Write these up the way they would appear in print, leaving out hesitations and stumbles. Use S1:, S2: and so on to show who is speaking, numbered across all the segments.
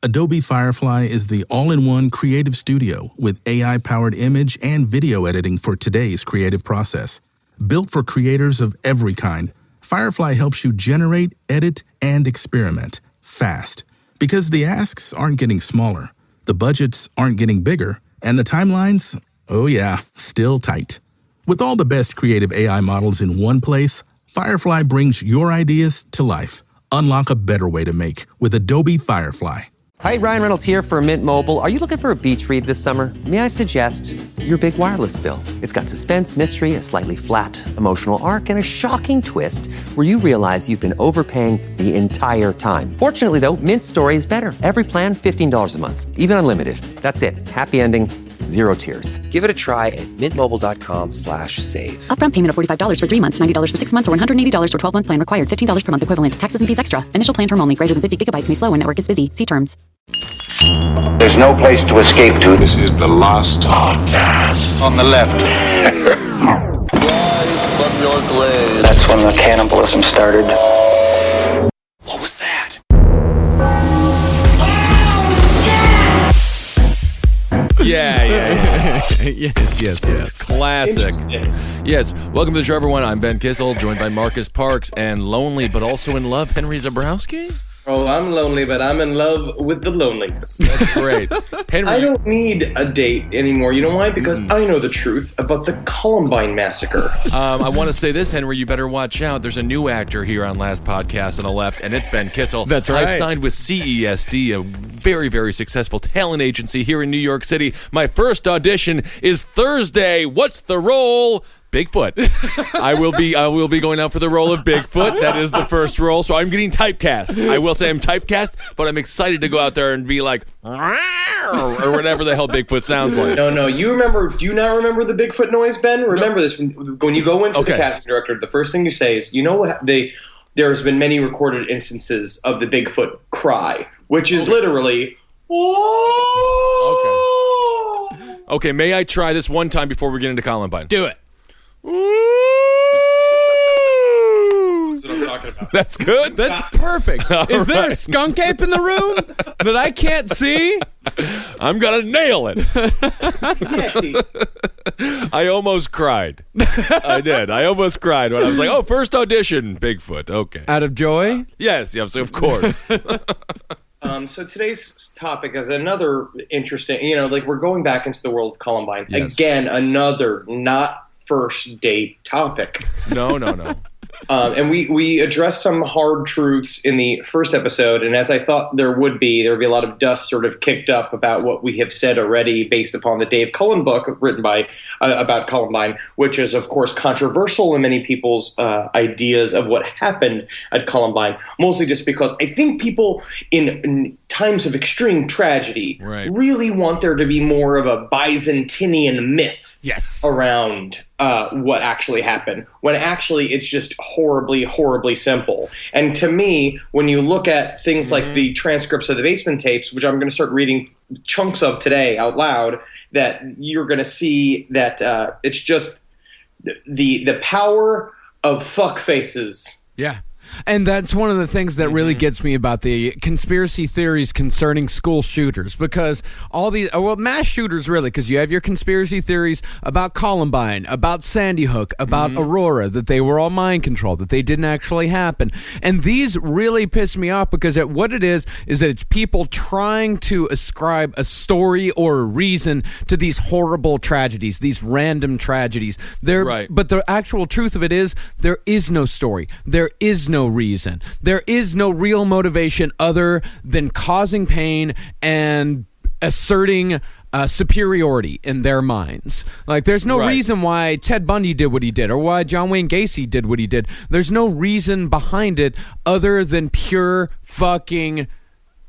S1: Adobe Firefly is the all-in-one creative studio with AI-powered image and video editing for today's creative process. Built for creators of every kind, Firefly helps you generate, edit, and experiment fast. Because the asks aren't getting smaller, the budgets aren't getting bigger, and the timelines, oh yeah, still tight. With all the best creative AI models in one place, Firefly brings your ideas to life. Unlock a better way to make with Adobe Firefly.
S2: Hi, Ryan Reynolds here for Mint Mobile. Are you looking for a beach read this summer? May I suggest your big wireless bill? It's got suspense, mystery, a slightly flat, emotional arc, and a shocking twist where you realize you've been overpaying the entire time. Fortunately, though, Mint's story is better. Every plan, $15 a month, even unlimited. That's it. Happy ending. Zero tears. Give it a try at mintmobile.com/save.
S3: Upfront payment of $45 for 3 months, $90 for 6 months, or $180 for 12-month plan required. $15 per month equivalent. Taxes and fees extra. Initial plan term only. Greater than 50 gigabytes may slow when network is busy. See terms.
S4: There's no place to escape to.
S5: This is the last podcast.
S4: On the left. That's when the cannibalism started.
S5: What was that?
S6: Yeah. Yes. Classic. Yes. Welcome to the Trevor One. I'm Ben Kissel, joined by Marcus Parks, and lonely but also in love, Henry Zabrowski.
S7: Oh, I'm lonely, but I'm in love with the loneliness.
S6: That's great. Henry,
S7: I don't need a date anymore. You know why? Because I know the truth about the Columbine massacre.
S6: I want to say this, Henry, you better watch out. There's a new actor here on Last Podcast on the left, and it's Ben Kissel.
S8: That's right.
S6: I signed with CESD, a very, very successful talent agency here in New York City. My first audition is Thursday. What's the role? Bigfoot. I will be going out for the role of Bigfoot. That is the first role. So I'm getting typecast. I will say I'm typecast, but I'm excited to go out there and be like, or whatever the hell Bigfoot sounds like.
S7: No. Do you not remember the Bigfoot noise, Ben? Remember this. When you go into the casting director, the first thing you say is, you know what? There's been many recorded instances of the Bigfoot cry, which is literally,
S6: oh. Okay, may I try this one time before we get into Columbine?
S8: Do it.
S7: That's what I'm talking about.
S6: That's good.
S8: That's perfect. Is there a skunk ape in the room that I can't see?
S6: I'm gonna nail it.
S7: Yeah,
S6: I almost cried. I did. I almost cried when I was like, "Oh, first audition, Bigfoot." Okay.
S8: Out of joy?
S6: Yes, of course.
S7: So today's topic is another interesting. We're going back into the world of Columbine again. Another not first date topic.
S6: No.
S7: And we addressed some hard truths in the first episode, and as I thought there would be a lot of dust sort of kicked up about what we have said already based upon the Dave Cullen book written by about Columbine, which is, of course, controversial in many people's ideas of what happened at Columbine, mostly just because I think people in times of extreme tragedy really want there to be more of a Byzantinian myth around what actually happened, when actually it's just horribly, horribly simple. And to me, when you look at things like the transcripts of the basement tapes, which I'm going to start reading chunks of today out loud, that you're going to see that it's just the power of fuck faces.
S8: Yeah. And that's one of the things that really gets me about the conspiracy theories concerning school shooters, because all these, mass shooters really, because you have your conspiracy theories about Columbine, about Sandy Hook, about Aurora, that they were all mind controlled, that they didn't actually happen. And these really piss me off because what it is that it's people trying to ascribe a story or a reason to these horrible tragedies, these random tragedies. But the actual truth of it is there is no story. There is no reason. There is no real motivation other than causing pain and asserting superiority in their minds. Like, there's no reason why Ted Bundy did what he did or why John Wayne Gacy did what he did. There's no reason behind it other than pure fucking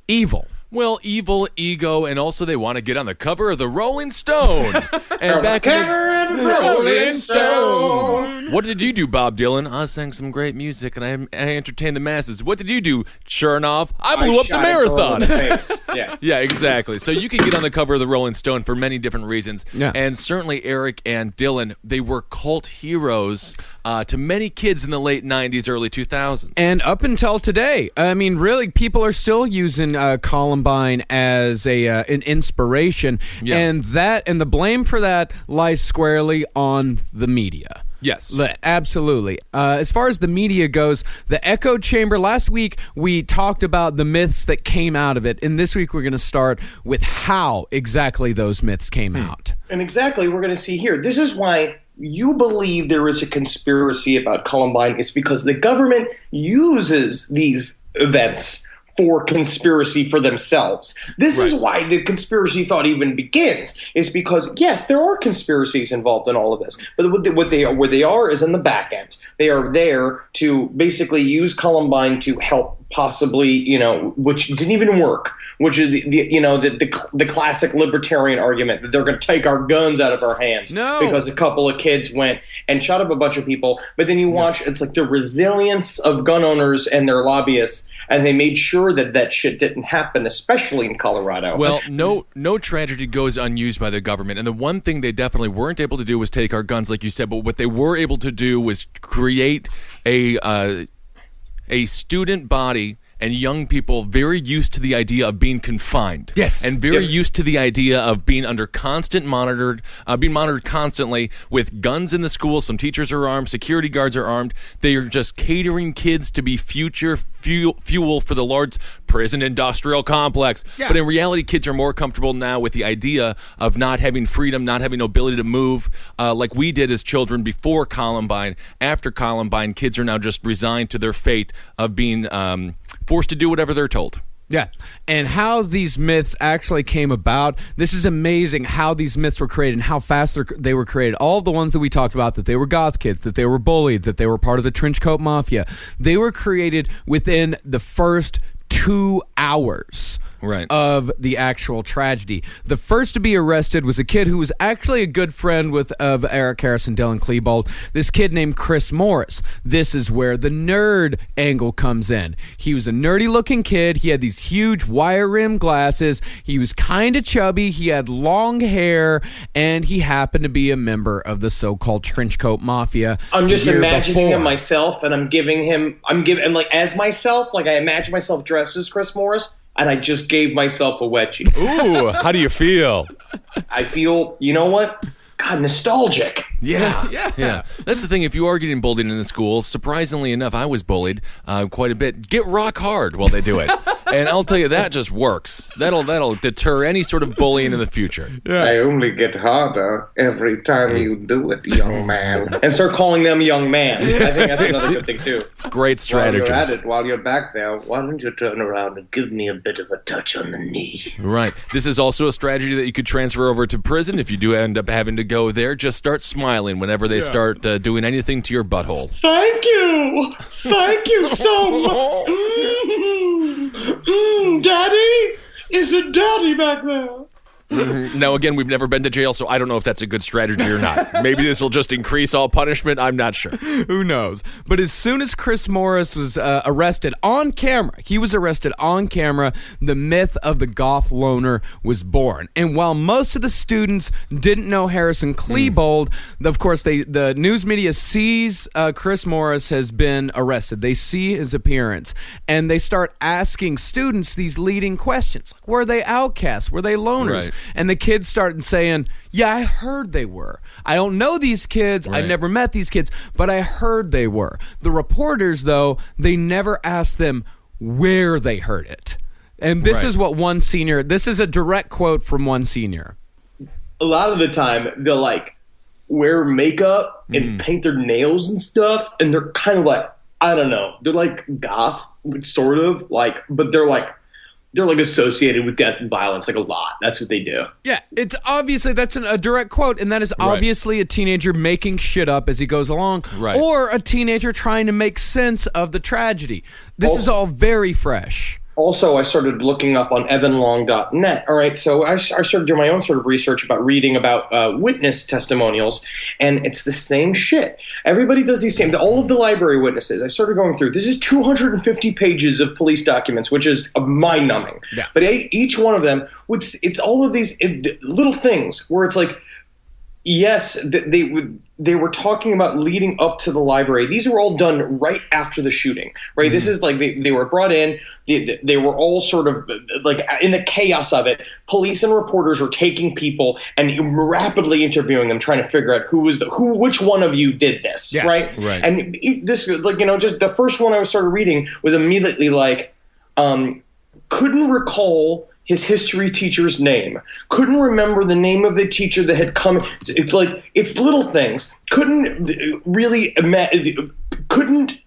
S8: evil.
S6: Well, evil, ego, and also they want to get on the cover of the Rolling Stone. And back
S7: cover of the Rolling Stone.
S6: What did you do, Bob Dylan? I sang some great music and I entertained the masses. What did you do, Chernoff? I blew up the
S7: shot a girl
S6: marathon.
S7: in the face. Yeah.
S6: Yeah, exactly. So you can get on the cover of the Rolling Stone for many different reasons.
S8: Yeah.
S6: And certainly Eric and Dylan, they were cult heroes to many kids in the late 90s, early 2000s.
S8: And up until today, I mean, really, people are still using Columbine as an inspiration, and the blame for that lies squarely on the media.
S6: Yes.
S8: Absolutely. As far as the media goes, the echo chamber, last week we talked about the myths that came out of it, and this week we're going to start with how exactly those myths came out.
S7: And exactly, we're going to see here. This is why you believe there is a conspiracy about Columbine. It's because the government uses these events for conspiracy for themselves. This is why the conspiracy thought even begins, is because, yes, there are conspiracies involved in all of this, but where they are is in the back end. They are there to basically use Columbine to help possibly, which didn't even work, which is the classic libertarian argument that they're going to take our guns out of our hands because a couple of kids went and shot up a bunch of people. But then you watch, it's like the resilience of gun owners and their lobbyists, and they made sure that shit didn't happen, especially in Colorado.
S6: Well, no tragedy goes unused by the government, and the one thing they definitely weren't able to do was take our guns, like you said. But what they were able to do was create a student body and young people very used to the idea of being confined.
S8: Yes.
S6: And very used to the idea of being under constant being monitored constantly with guns in the school. Some teachers are armed, security guards are armed. They are just catering kids to be future fuel for the large prison industrial complex. Yeah. But in reality, kids are more comfortable now with the idea of not having freedom, not having no ability to move, like we did as children before Columbine. After Columbine, kids are now just resigned to their fate of being forced to do whatever they're told.
S8: Yeah, and how these myths actually came about. This is amazing how these myths were created and how fast they were created. All of the ones that we talked about, that they were goth kids, that they were bullied, that they were part of the trench coat mafia, they were created within the first 2 hours of the actual tragedy. The first to be arrested was a kid who was actually a good friend of Eric Harris and Dylan Klebold, this kid named Chris Morris. This is where the nerd angle comes in. He was a nerdy looking kid. He had these huge wire rim glasses. He was kind of chubby. He had long hair, and he happened to be a member of the so-called trench coat mafia.
S7: I'm just imagining him myself, and I'm like as myself, like I imagine myself dressed as Chris Morris, and I just gave myself a wedgie.
S6: Ooh, how do you feel?
S7: I feel, you know what? God, nostalgic.
S6: Yeah. That's the thing. If you are getting bullied in the school, surprisingly enough, I was bullied quite a bit. Get rock hard while they do it. And I'll tell you, that just works. That'll deter any sort of bullying in the future.
S7: Yeah. I only get harder every time you do it, young man. And start calling them young man. I think that's another good thing, too.
S6: Great strategy.
S7: While you're back there, why don't you turn around and give me a bit of a touch on the knee?
S6: Right. This is also a strategy that you could transfer over to prison. If you do end up having to go there, just start smiling whenever they start doing anything to your butthole.
S7: Thank you. Thank you so much. Daddy? Is it Daddy back there?
S6: Now, again, we've never been to jail, so I don't know if that's a good strategy or not. Maybe this will just increase all punishment. I'm not sure.
S8: Who knows? But as soon as Chris Morris was arrested on camera, the myth of the goth loner was born. And while most of the students didn't know Harrison Klebold, of course, the news media sees Chris Morris has been arrested. They see his appearance, and they start asking students these leading questions. Like, were they outcasts? Were they loners? Right. And the kids started saying, yeah, I heard they were. I don't know these kids. Right. I never met these kids, but I heard they were. The reporters, though, they never asked them where they heard it. And this is what one senior, this is a direct quote from one senior.
S7: A lot of the time, they'll like wear makeup and paint their nails and stuff. And they're kind of like, I don't know. They're like goth, sort of like, but they're like associated with death and violence like a lot. That's what they do.
S8: Yeah, it's obviously, that's a direct quote, and that is obviously a teenager making shit up as he goes along, or a teenager trying to make sense of the tragedy. This is all very fresh.
S7: Also, I started looking up on evanlong.net. All right, so I started doing my own sort of research about reading about witness testimonials, and it's the same shit. Everybody does these same, all of the library witnesses. I started going through, this is 250 pages of police documents, which is mind-numbing. Yeah. But each one of them, it's all of these little things where it's like, yes, they were talking about leading up to the library. These were all done right after the shooting, right? Mm-hmm. This is like they were brought in. They were all sort of like in the chaos of it. Police and reporters were taking people and rapidly interviewing them, trying to figure out which one of you did this, right? Right. And this, like, just the first one I started reading was immediately like, couldn't recall his history teacher's name. Couldn't remember the name of the teacher that had come. It's like, it's little things. Couldn't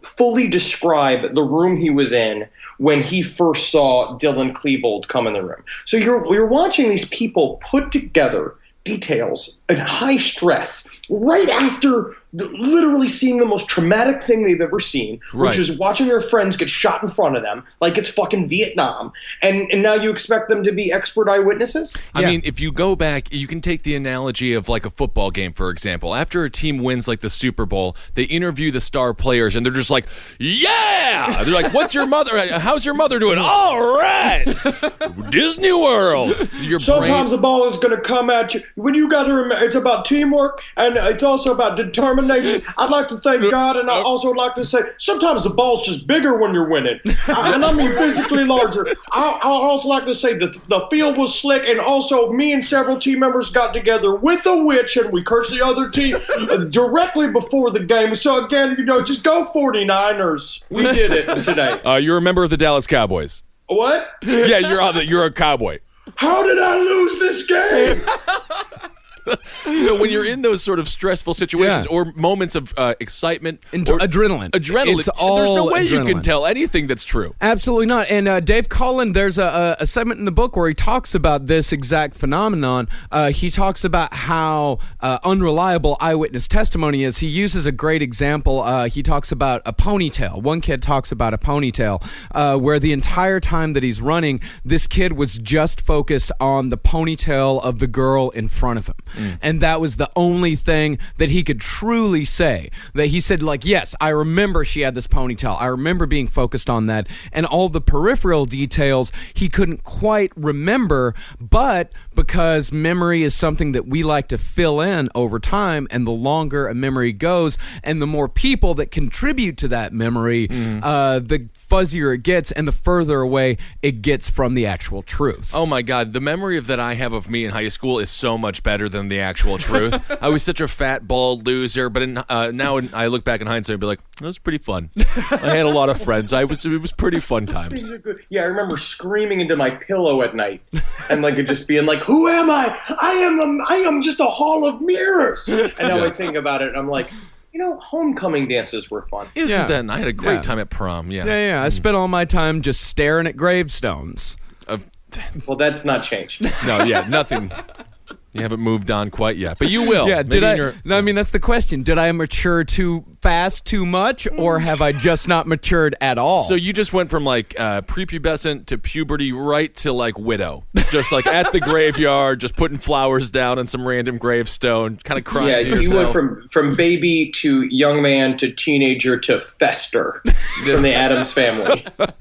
S7: fully describe the room he was in when he first saw Dylan Klebold come in the room. So you're watching these people put together details and high stress right after literally seeing the most traumatic thing they've ever seen, which is watching their friends get shot in front of them like it's fucking Vietnam. And now you expect them to be expert eyewitnesses?
S6: I mean, if you go back, you can take the analogy of like a football game, for example. After a team wins like the Super Bowl, they interview the star players and they're just like, yeah! They're like, what's your mother? How's your mother doing? All right! Disney World!
S7: Sometimes the ball is going to come at you. When you got to remember, it's about teamwork and it's also about determination. I'd like to thank God, and I also would like to say sometimes the ball's just bigger when you're winning, and I mean physically larger. I also like to say that the field was slick, and also me and several team members got together with a witch, and we cursed the other team directly before the game. So again, just go 49ers. We did it today.
S6: You're a member of the Dallas Cowboys.
S7: What?
S6: Yeah, you're a Cowboy.
S7: How did I lose this game?
S6: So when you're in those sort of stressful situations or moments of excitement,
S8: adrenaline,
S6: it's all there's no way you can tell anything that's true.
S8: Absolutely not. And Dave Cullen, there's a segment in the book where he talks about this exact phenomenon. He talks about how unreliable eyewitness testimony is. He uses a great example. He talks about a ponytail. One kid talks about a ponytail where the entire time that he's running, this kid was just focused on the ponytail of the girl in front of him. And that was the only thing that he could truly say. That he said, like, yes, I remember she had this ponytail. I remember being focused on that. And all the peripheral details he couldn't quite remember, but because memory is something that we like to fill in over time, and the longer a memory goes and the more people that contribute to that memory, the fuzzier it gets and the further away it gets from the actual truth.
S6: Oh my God, the memory that I have of me in high school is so much better than the actual truth. I was such a fat, bald loser, but now I look back in hindsight and be like, that was pretty fun. I had a lot of friends. It was pretty fun times.
S7: Yeah, I remember screaming into my pillow at night and like it just being like, who am I? I am just a hall of mirrors. And now I think about it and I'm like, homecoming dances were fun.
S6: Isn't that? I had a great time at prom.
S8: Yeah. I spent all my time just staring at gravestones.
S7: Well, that's not changed.
S6: No, nothing. You haven't moved on quite yet, but you will.
S8: Yeah, I mean, that's the question. Did I mature too fast, too much, or have I just not matured at all?
S6: So you just went from like prepubescent to puberty right to like widow. Just like at the graveyard, just putting flowers down on some random gravestone, kind of crying to yourself.
S7: You went from baby to young man to teenager to fester from the Addams Family.
S6: But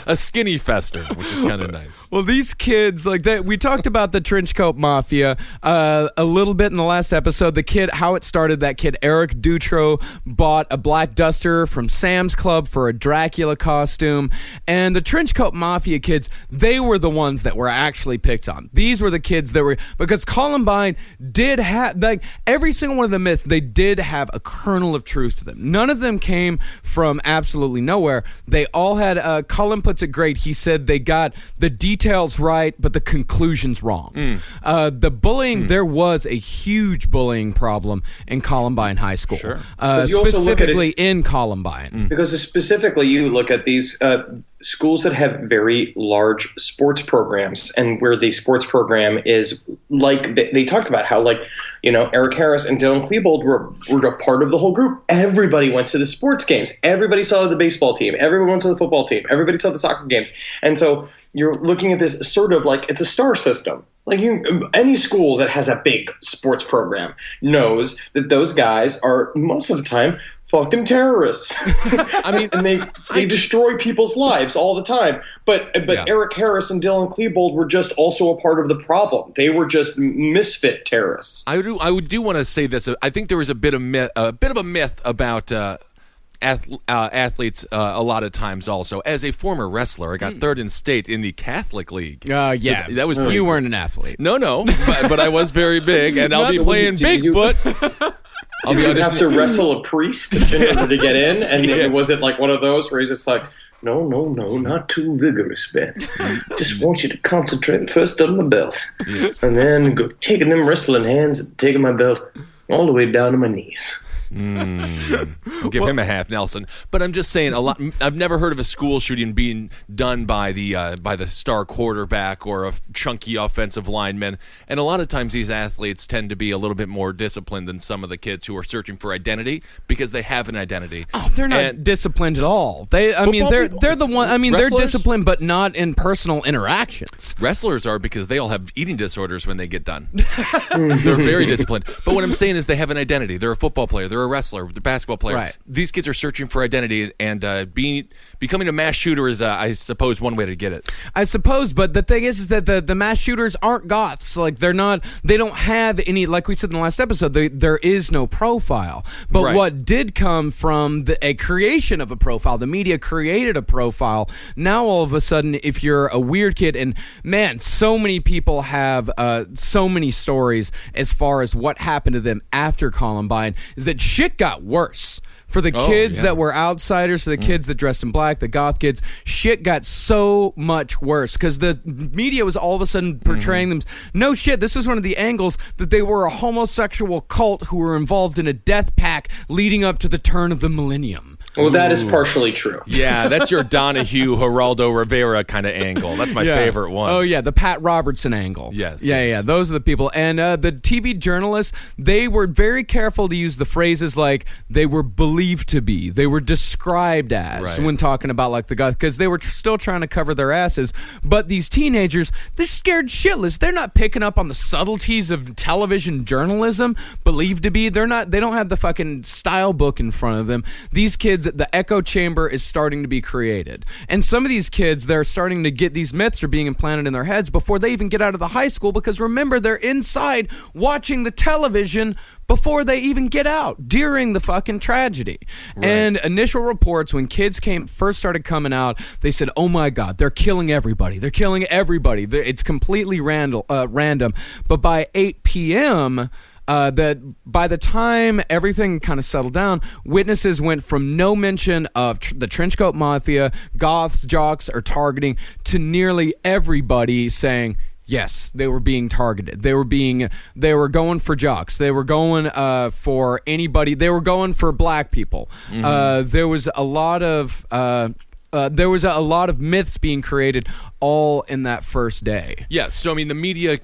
S6: a skinny fester, which is kind of nice.
S8: Well, these kids, like that, we talked about the trench coat mafia a little bit in the last episode. The kid, how it started, that kid Eric Dutro bought a black duster from Sam's Club for a Dracula costume, and the trench coat mafia kids, they were the ones that were actually picked on. These were the kids that were, because Columbine did have, like, every single one of the myths, they did have a kernel of truth to them. None of them came from absolutely nowhere. They all had, Cullen puts it great, he said they got the details right, but the conclusions wrong. The bullying, there was a huge bullying problem in Columbine High School, specifically in Columbine.
S7: Because specifically, you look at these schools that have very large sports programs, and where the sports program is like, they talked about how, like, Eric Harris and Dylan Klebold were a part of the whole group. Everybody went to the sports games. Everybody saw the baseball team. Everyone went to the football team. Everybody saw the soccer games. And so you're looking at this sort of like it's a star system. Like any school that has a big sports program knows that those guys are most of the time fucking terrorists. I mean, and they destroy people's lives all the time. But Eric Harris and Dylan Klebold were just also a part of the problem. They were just misfit terrorists.
S6: I do want to say this. I think there was a bit of a myth about athletes a lot of times. Also, as a former wrestler, I got third in state in the Catholic League.
S8: Yeah,
S6: so that was
S8: you weren't an athlete.
S6: No, but I was very big, and I'll be playing Bigfoot.
S7: Did you have to wrestle a priest in order to get in? And was it like one of those where he's just like, no, not too vigorous, Ben. Just want you to concentrate first on my belt. Yes. And then go taking them wrestling hands and taking my belt all the way down to my knees.
S6: Give him a half Nelson. But I'm just saying, I've never heard of a school shooting being done by the star quarterback or a chunky offensive lineman. And a lot of times these athletes tend to be a little bit more disciplined than some of the kids who are searching for identity because they have an identity.
S8: Oh, they're not disciplined at all. They're the one. I mean,
S6: wrestlers?
S8: They're disciplined, but not in personal interactions.
S6: Wrestlers are, because they all have eating disorders when they get done. They're very disciplined. But what I'm saying is they have an identity. They're a football player. They're a wrestler, the basketball player.
S8: Right.
S6: These kids are searching for identity, and becoming a mass shooter is, I suppose, one way to get it.
S8: I suppose, but the thing is that the mass shooters aren't goths. Like they don't have any. Like we said in the last episode, there is no profile. But what did come from a creation of a profile, the media created a profile. Now all of a sudden, if you're a weird kid, and man, so many people have so many stories as far as what happened to them after Columbine, is that shit got worse. For the kids that were outsiders, for the kids that dressed in black, the goth kids, shit got so much worse because the media was all of a sudden portraying them. No shit, this was one of the angles that they were a homosexual cult who were involved in a death pact leading up to the turn of the millennium.
S7: Well, that is partially true.
S6: Yeah, that's your Donahue, Geraldo Rivera kind of angle. That's my favorite one.
S8: Oh, yeah, the Pat Robertson angle.
S6: Yes.
S8: Yeah, those are the people. And the TV journalists, they were very careful to use the phrases like they were believed to be, they were described as when talking about like the guys, because they were still trying to cover their asses. But these teenagers, they're scared shitless. They're not picking up on the subtleties of television journalism, believed to be. They don't have the fucking style book in front of them. These kids, the echo chamber is starting to be created. And some of these kids, they're starting to get these myths are being implanted in their heads before they even get out of the high school, because remember, they're inside watching the television before they even get out during the fucking tragedy. Right. And initial reports when kids first started coming out, they said, oh my God, they're killing everybody. They're killing everybody. It's completely random. But by 8 p.m., that by the time everything kind of settled down, witnesses went from no mention of the trenchcoat mafia, goths, jocks are targeting, to nearly everybody saying, yes, they were being targeted. They were going for jocks. They were going for anybody. They were going for black people. There was a lot of myths being created all in that first day.
S6: Yeah, so I mean the media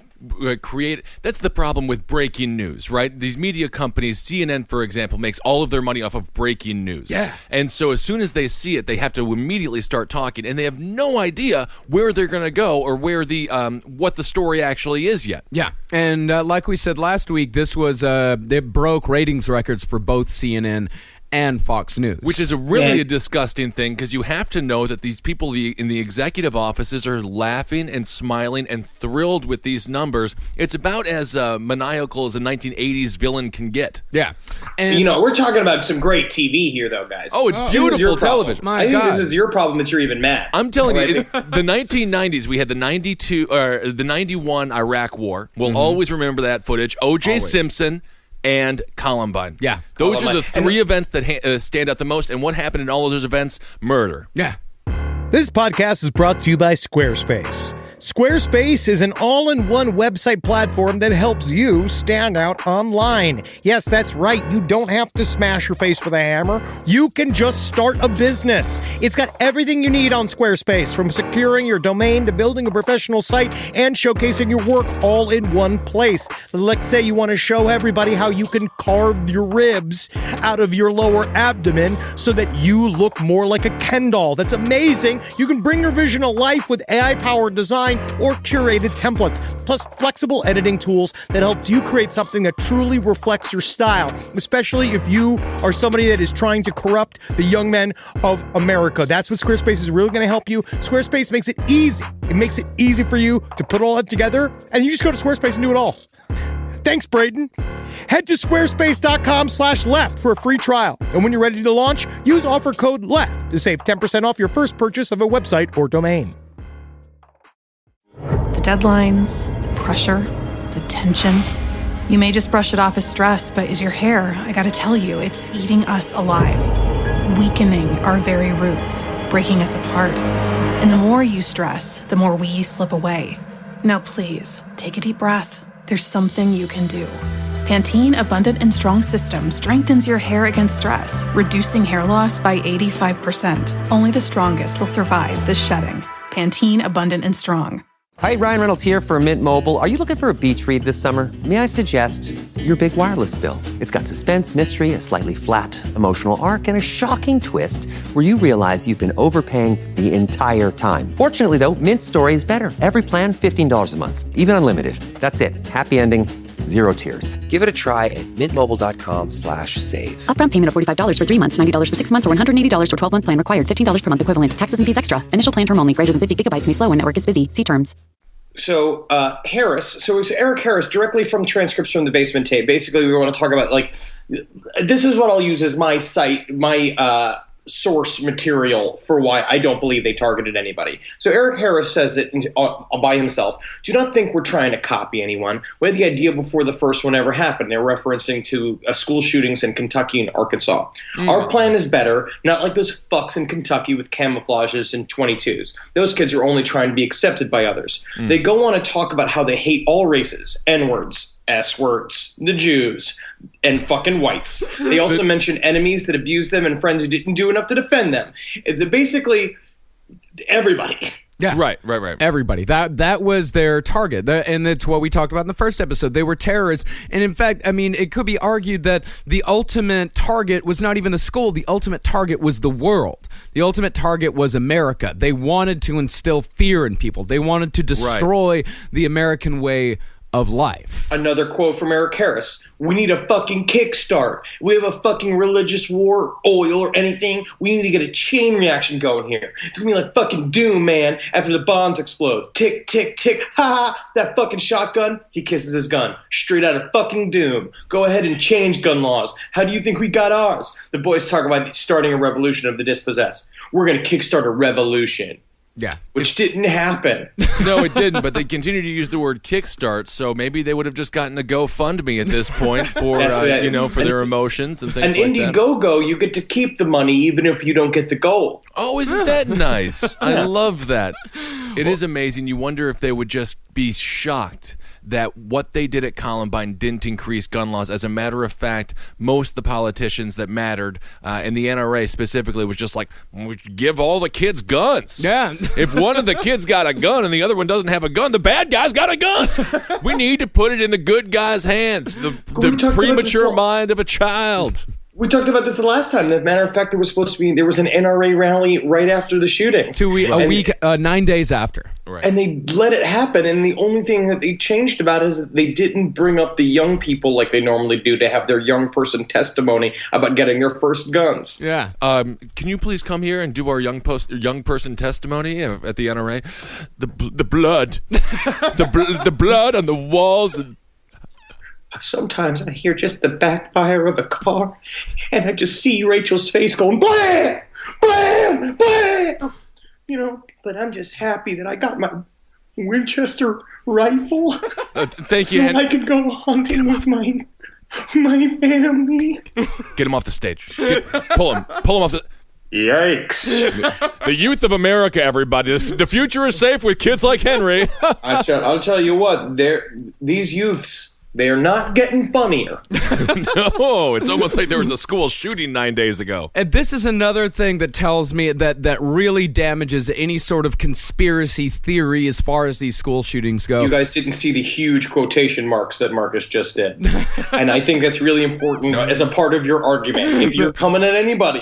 S6: that's the problem with breaking news, right? These media companies, CNN, for example, makes all of their money off of breaking news.
S8: Yeah.
S6: And so as soon as they see it, they have to immediately start talking, and they have no idea where they're going to go or where what the story actually is yet.
S8: Yeah. And like we said last week, this was it broke ratings records for both CNN and Fox News.
S6: Which is a disgusting thing, because you have to know that these people in the executive offices are laughing and smiling and thrilled with these numbers. It's about as maniacal as a 1980s villain can get.
S8: Yeah. And
S7: we're talking about some great TV here, though, guys.
S6: Oh, it's beautiful television.
S7: I think this is your problem that you're even mad.
S6: I'm telling you, the 1990s, we had the 91 Iraq War. We'll always remember that footage. O.J. Simpson and Columbine.
S8: Yeah.
S6: Those are the three events that stand out the most. And what happened in all of those events? Murder.
S8: Yeah.
S9: This podcast is brought to you by Squarespace. Squarespace is an all-in-one website platform that helps you stand out online. Yes, that's right. You don't have to smash your face with a hammer. You can just start a business. It's got everything you need on Squarespace, from securing your domain to building a professional site and showcasing your work all in one place. Let's say you want to show everybody how you can carve your ribs out of your lower abdomen so that you look more like a Ken doll. That's amazing. You can bring your vision to life with AI-powered design or curated templates, plus flexible editing tools that helps you create something that truly reflects your style, especially if you are somebody that is trying to corrupt the young men of America. That's what Squarespace is really going to help you. Squarespace makes it easy. It makes it easy for you to put all that together, and you just go to Squarespace and do it all. Thanks, Braden. Head to squarespace.com/left for a free trial. And when you're ready to launch, use offer code LEFT to save 10% off your first purchase of a website or domain.
S10: The deadlines, the pressure, the tension. You may just brush it off as stress, but is your hair, I gotta tell you, it's eating us alive. Weakening our very roots, breaking us apart. And the more you stress, the more we slip away. Now please, take a deep breath. There's something you can do. Pantene Abundant and Strong System strengthens your hair against stress, reducing hair loss by 85%. Only the strongest will survive this shedding. Pantene Abundant and Strong.
S2: Hi, Ryan Reynolds here for Mint Mobile. Are you looking for a beach read this summer? May I suggest your big wireless bill? It's got suspense, mystery, a slightly flat emotional arc, and a shocking twist where you realize you've been overpaying the entire time. Fortunately, though, Mint's story is better. Every plan, $15 a month, even unlimited. That's it. Happy ending, zero tears. Give it a try at mintmobile.com/save.
S3: Upfront payment of $45 for 3 months, $90 for 6 months, or $180 for 12-month plan required. $15 per month equivalent. Taxes and fees extra. Initial plan term only. Greater than 50 gigabytes may slow when network is busy. See terms.
S7: So it's Eric Harris, directly from Transcripts from the Basement Tape. Basically, we want to talk about, like, this is what I'll use as my site, my source material for why I don't believe they targeted anybody. So Eric Harris says it by himself. Do not think we're trying to copy anyone. We had the idea before the first one ever happened. They're referencing to school shootings in Kentucky and Arkansas. Our plan is better, not like those fucks in Kentucky with camouflages and 22s. Those kids are only trying to be accepted by others. They go on to talk about how they hate all races, N-words, S-words, the Jews, and fucking whites. They also mention enemies that abuse them and friends who didn't do enough to defend them. Basically, everybody.
S8: Yeah, right. Everybody. That was their target, and that's what we talked about in the first episode. They were terrorists, and in fact, I mean, it could be argued that the ultimate target was not even the school. The ultimate target was the world. The ultimate target was America. They wanted to instill fear in people. They wanted to destroy the American way of life.
S7: Another quote from Eric Harris. We need a fucking kickstart. We have a fucking religious war, oil, or anything. We need to get a chain reaction going here. It's gonna be like fucking Doom, man, after the bombs explode. Tick, tick, tick, ha ha. That fucking shotgun, he kisses his gun. Straight out of fucking Doom. Go ahead and change gun laws. How do you think we got ours? The boys talk about starting a revolution of the dispossessed. We're gonna kickstart a revolution.
S8: Yeah.
S7: Which didn't happen.
S6: No, it didn't, but they continue to use the word kickstart, so maybe they would have just gotten a GoFundMe at this point for, for their emotions and things like that.
S7: An Indiegogo, you get to keep the money even if you don't get the gold.
S6: Oh, isn't that nice? I love that. It is amazing. You wonder if they would just be shocked that what they did at Columbine didn't increase gun laws. As a matter of fact, most of the politicians that mattered, and the NRA specifically, was just like, we give all the kids guns.
S8: Yeah.
S6: If one of the kids got a gun and the other one doesn't have a gun, the bad guy's got a gun. We need to put it in the good guy's hands, the premature mind of a child.
S7: We talked about this the last time. As a matter of fact, there was an NRA rally right after the shooting.
S8: 9 days after.
S6: Right.
S7: And they let it happen. And the only thing that they changed about it is that they didn't bring up the young people like they normally do to have their young person testimony about getting their first guns.
S8: Yeah.
S6: Can you please come here and do our young person testimony at the NRA? The blood, the blood on the walls.
S7: Sometimes I hear just the backfire of a car, and I just see Rachel's face going, blam, blam, blam. But I'm just happy that I got my Winchester rifle.
S6: Thank you,
S7: so I could go hunting with my family.
S6: Get him off the stage. Pull him off the...
S7: Yikes.
S6: The youth of America, everybody. The future is safe with kids like Henry.
S7: I'll tell you what, these youths, they are not getting funnier.
S6: No, it's almost like there was a school shooting 9 days ago.
S8: And this is another thing that tells me that really damages any sort of conspiracy theory as far as these school shootings go.
S7: You guys didn't see the huge quotation marks that Marcus just did. And I think that's really important as a part of your argument. If you're coming at anybody,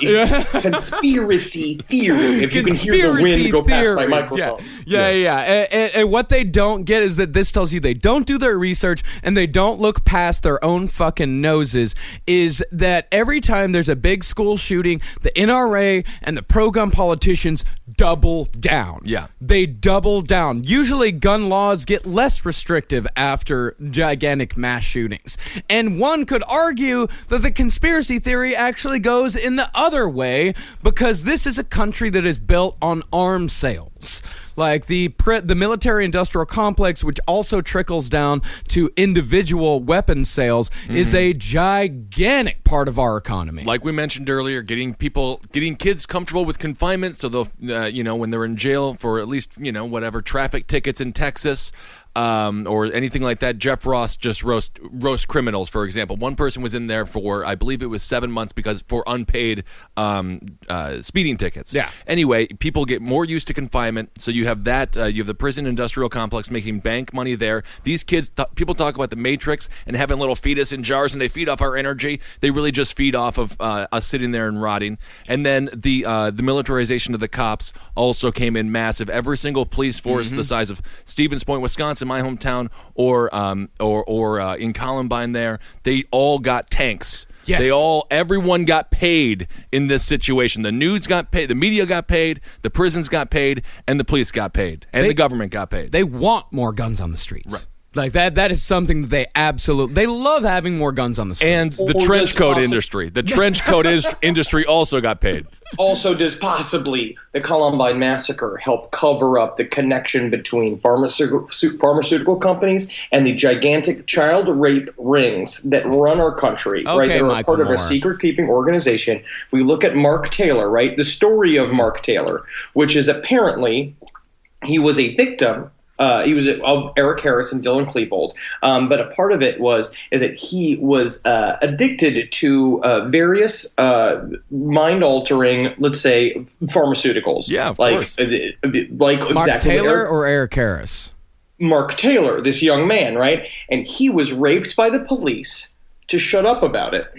S7: conspiracy theory. If you can hear the wind go past my microphone.
S8: Yeah. And what they don't get is that this tells you they don't do their research and they don't look past their own fucking noses, is that every time there's a big school shooting, the NRA and the pro-gun politicians double down.
S6: Yeah.
S8: They double down. Usually gun laws get less restrictive after gigantic mass shootings. And one could argue that the conspiracy theory actually goes in the other way, because this is a country that is built on arms sales. Like the military-industrial complex, which also trickles down to individual weapon sales, is a gigantic part of our economy.
S6: Like we mentioned earlier, getting kids comfortable with confinement, so they'll, when they're in jail for at least, whatever traffic tickets in Texas. Or anything like that. Jeff Ross just roast criminals, for example. One person was in there for, I believe it was 7 months for unpaid speeding tickets.
S8: Yeah.
S6: Anyway, people get more used to confinement, so you have that. You have the prison industrial complex making bank money there. These kids, people talk about the Matrix and having little fetus in jars, and they feed off our energy. They really just feed off of us sitting there and rotting. And then the militarization of the cops also came in massive. Every single police force the size of Stevens Point, Wisconsin, my hometown, or in Columbine there, they all got tanks.
S8: Yes.
S6: Everyone got paid in this situation. The news got paid, the media got paid, the prisons got paid, and the police got paid, and the government got paid.
S8: They want more guns on the streets.
S6: Right.
S8: Like that is something that they love having more guns on the streets.
S6: And the trench coat industry. The trench coat industry also got paid.
S7: Also, does possibly the Columbine massacre help cover up the connection between pharmaceutical companies and the gigantic child rape rings that run our country?
S8: Okay,
S7: right, they're
S8: Michael
S7: part of
S8: Moore.
S7: a secret-keeping organization. We look at Mark Taylor, right? The story of Mark Taylor, which is apparently he was a victim. He was of Eric Harris and Dylan Klebold, but a part of it is that he was addicted to various mind-altering, let's say, pharmaceuticals.
S6: Yeah, of course.
S7: Like
S8: Mark
S7: exactly
S8: Taylor or Eric Harris?
S7: Mark Taylor, this young man, right? And he was raped by the police to shut up about it.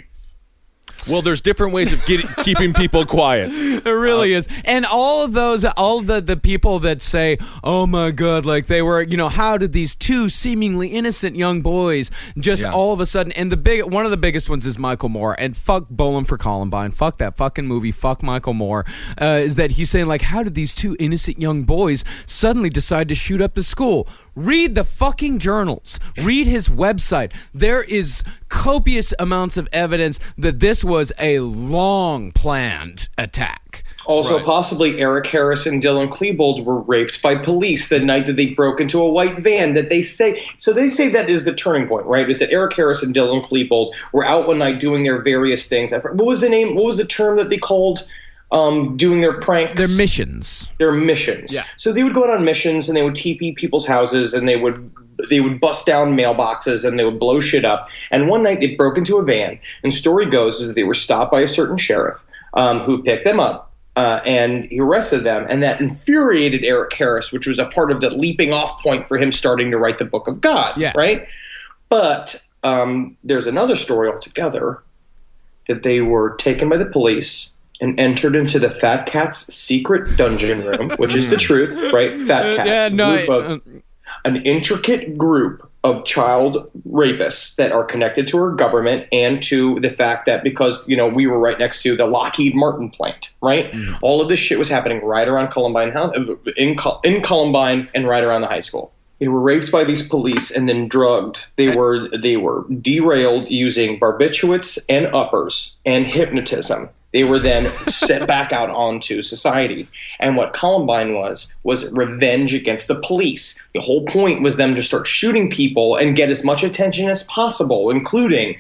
S6: Well, there's different ways of keeping people quiet.
S8: It really is. And all the people that say, oh my God, like they were, how did these two seemingly innocent young boys just all of a sudden, and one of the biggest ones is Michael Moore, and fuck Bowling for Columbine, fuck that fucking movie, fuck Michael Moore, is that he's saying like, how did these two innocent young boys suddenly decide to shoot up the school? Read the fucking journals. Read his website. There is copious amounts of evidence that this was a long-planned attack.
S7: Also, possibly Eric Harris and Dylan Klebold were raped by police the night that they broke into a white van. They say that is the turning point, right? Is that Eric Harris and Dylan Klebold were out one night doing their various things. What was the name? What was the term that they called doing their pranks?
S8: Their missions.
S7: Their missions.
S8: Yeah.
S7: So they would go out on missions and they would TP people's houses and they would bust down mailboxes and they would blow shit up. And one night they broke into a van, and story goes is that they were stopped by a certain sheriff who picked them up. And he arrested them, and that infuriated Eric Harris, which was a part of the leaping off point for him starting to write the Book of God, right? But there's another story altogether, that they were taken by the police and entered into the Fat Cat's secret dungeon room, which is the truth, right? Fat Cat's an intricate group of child rapists that are connected to our government and to the fact that because, we were right next to the Lockheed Martin plant, right? Mm-hmm. All of this shit was happening right around Columbine, in Columbine and right around the high school. They were raped by these police and then drugged. They were derailed using barbiturates and uppers and hypnotism. They were then set back out onto society. And what Columbine was revenge against the police. The whole point was them to start shooting people and get as much attention as possible, including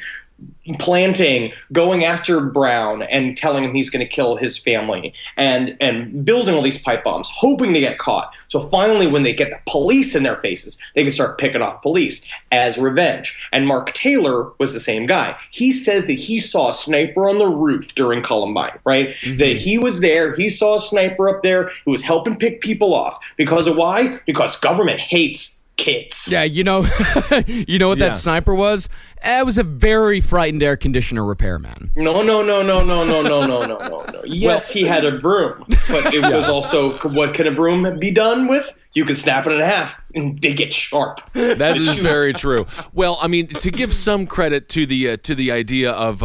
S7: planting, going after Brown and telling him he's going to kill his family, and building all these pipe bombs, hoping to get caught. So finally, when they get the police in their faces, they can start picking off police as revenge. And Mark Taylor was the same guy. He says that he saw a sniper on the roof during Columbine, right? Mm-hmm. That he was there. He saw a sniper up there who was helping pick people off. Because of why? Because government hates kids.
S8: Yeah, you know what that sniper was? It was a very frightened air conditioner repairman.
S7: No. Yes, he had a broom, but it was also, what can a broom be done with? You can snap it in half and they get sharp.
S6: That is very true. Well, I mean, to give some credit to the idea of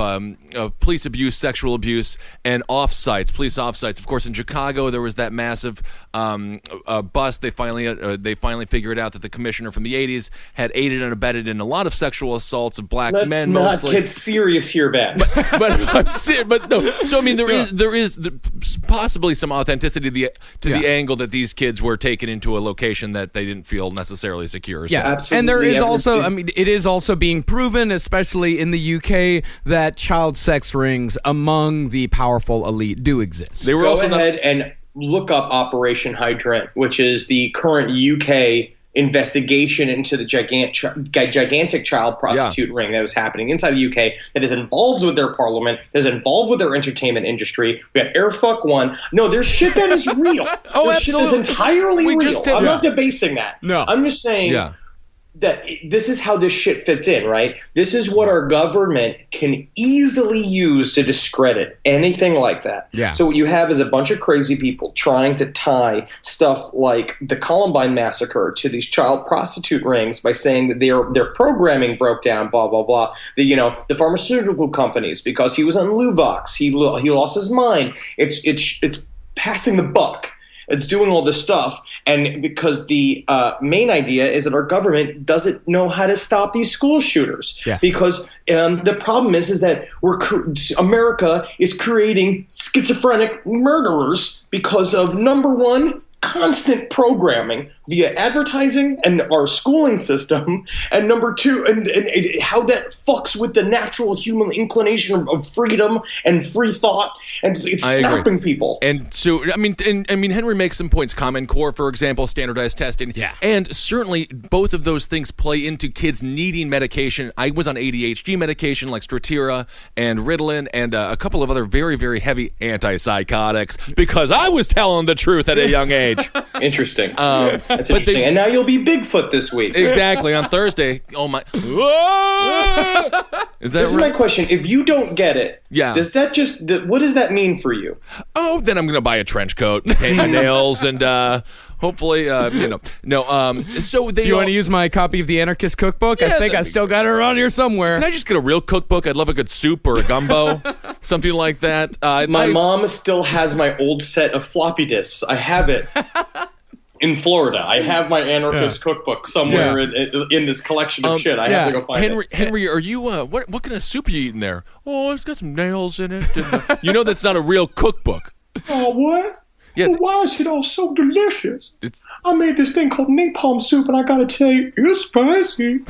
S6: police abuse, sexual abuse, and police offsites. Of course, in Chicago, there was that massive bust. They finally figured out that the commissioner from the '80s had aided and abetted in a lot of sexual assaults of black men.
S7: Let's not
S6: mostly.
S7: get serious here, Ben.
S6: But no. So I mean, there is possibly some authenticity to the angle that these kids were taken into a location that they didn't feel necessarily secure.
S8: Yeah,
S6: so.
S7: Absolutely.
S8: And there is also, I mean, it is also being proven, especially in the UK, that child sex rings among the powerful elite do exist.
S7: They were Go ahead and look up Operation Hydrant, which is the current UK investigation into the gigantic child prostitute ring that was happening inside the UK, that is involved with their parliament, that is involved with their entertainment industry. We got Airfuck One. No, there's shit that is real.
S8: There's
S7: absolutely. Shit that's entirely real. I'm not debasing that.
S6: No.
S7: I'm just saying that this is how this shit fits in, right? This is what our government can easily use to discredit anything like that.
S8: Yeah.
S7: So what you have is a bunch of crazy people trying to tie stuff like the Columbine massacre to these child prostitute rings by saying that their programming broke down, blah, blah, blah. The pharmaceutical companies, because he was on Luvox, he lost his mind. It's passing the buck. It's doing all this stuff, and because the main idea is that our government doesn't know how to stop these school shooters.
S8: Yeah.
S7: Because the problem is that America is creating schizophrenic murderers because of, number one, constant programming via advertising and our schooling system, and number two, and how that fucks with the natural human inclination of freedom and free thought, and it's snapping people.
S6: And so, I mean, Henry makes some points. Common Core, for example, standardized testing, and certainly both of those things play into kids needing medication. I was on ADHD medication like Strattera and Ritalin and a couple of other very, very heavy antipsychotics because I was telling the truth at a young age.
S7: Interesting. That's interesting. And now you'll be Bigfoot this week.
S6: Exactly, on Thursday. Oh my! This
S7: is my question. If you don't get it, does that what does that mean for you?
S6: Oh, then I'm gonna buy a trench coat, paint my nails, and hopefully, So
S8: you want to use my copy of the Anarchist Cookbook? I think I still got it around here somewhere.
S6: Can I just get a real cookbook? I'd love a good soup or a gumbo, something like that.
S7: My mom still has my old set of floppy disks. I have it. In Florida, I have my Anarchist Cookbook somewhere in this collection of shit. I have to go find it.
S6: Henry, are you? What kind of soup are you eating there? Oh, it's got some nails in it. And, that's not a real cookbook.
S7: Oh, what?
S6: Yeah,
S7: well, why is it all so delicious? I made this thing called napalm soup, and I gotta tell you, it's spicy.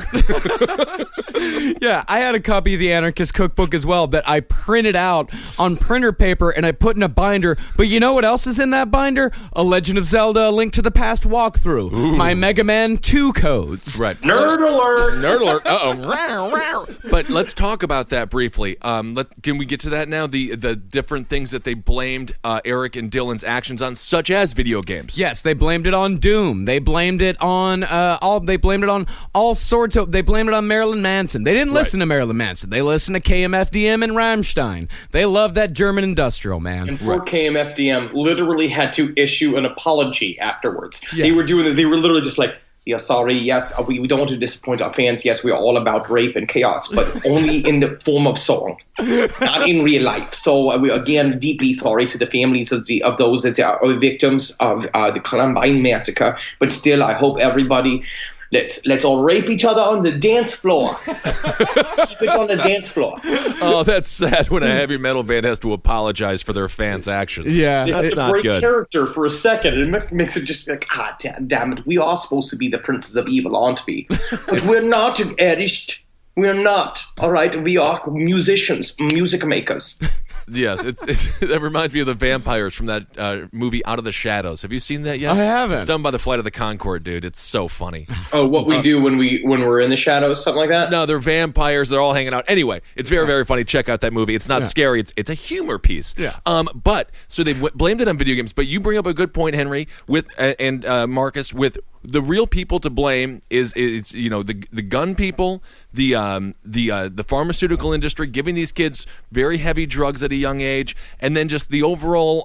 S8: Yeah, I had a copy of the Anarchist Cookbook as well that I printed out on printer paper and I put in a binder. But you know what else is in that binder? A Legend of Zelda: A Link to the Past walkthrough. Ooh. My Mega Man 2 codes.
S6: Right.
S7: Nerd alert!
S6: Nerd alert. Uh-oh. But let's talk about that briefly. Can we get to that now? The different things that they blamed Eric and Dylan's actions on, such as video games.
S8: Yes, they blamed it on Doom. They blamed it on all sorts of. They blamed it on Marilyn Manson. They didn't listen to Marilyn Manson. They listened to KMFDM and Rammstein. They love that German industrial, man.
S7: And poor KMFDM literally had to issue an apology afterwards. Yeah. They were literally just like, yeah, sorry, yes, we don't want to disappoint our fans. Yes, we are all about rape and chaos, but only in the form of song, not in real life. So we again deeply sorry to the families of those that are victims of the Columbine massacre. But still, I hope everybody let's all rape each other on the dance floor. Keep it on the dance floor.
S6: Oh, that's sad when a heavy metal band has to apologize for their fans' actions.
S8: Yeah,
S7: that's
S6: not
S7: a great
S6: good.
S7: character for a second. It makes it just like, damn it. We are supposed to be the princes of evil, aren't we? But we're not, Erich. We're not. All right, we are musicians, music makers.
S6: Yes, that reminds me of the vampires from that movie Out of the Shadows. Have you seen that yet?
S8: I haven't.
S6: It's done by the Flight of the Conchord, dude. It's so funny.
S7: Oh, what we do when we're in the shadows, something like that?
S6: No, they're vampires. They're all hanging out. Anyway, it's very, very funny. Check out that movie. It's not scary. It's a humor piece.
S8: Yeah.
S6: But so they blamed it on video games. But you bring up a good point, Henry, with and Marcus, with the real people to blame is the gun people, the pharmaceutical industry giving these kids very heavy drugs at a young age, and then just the overall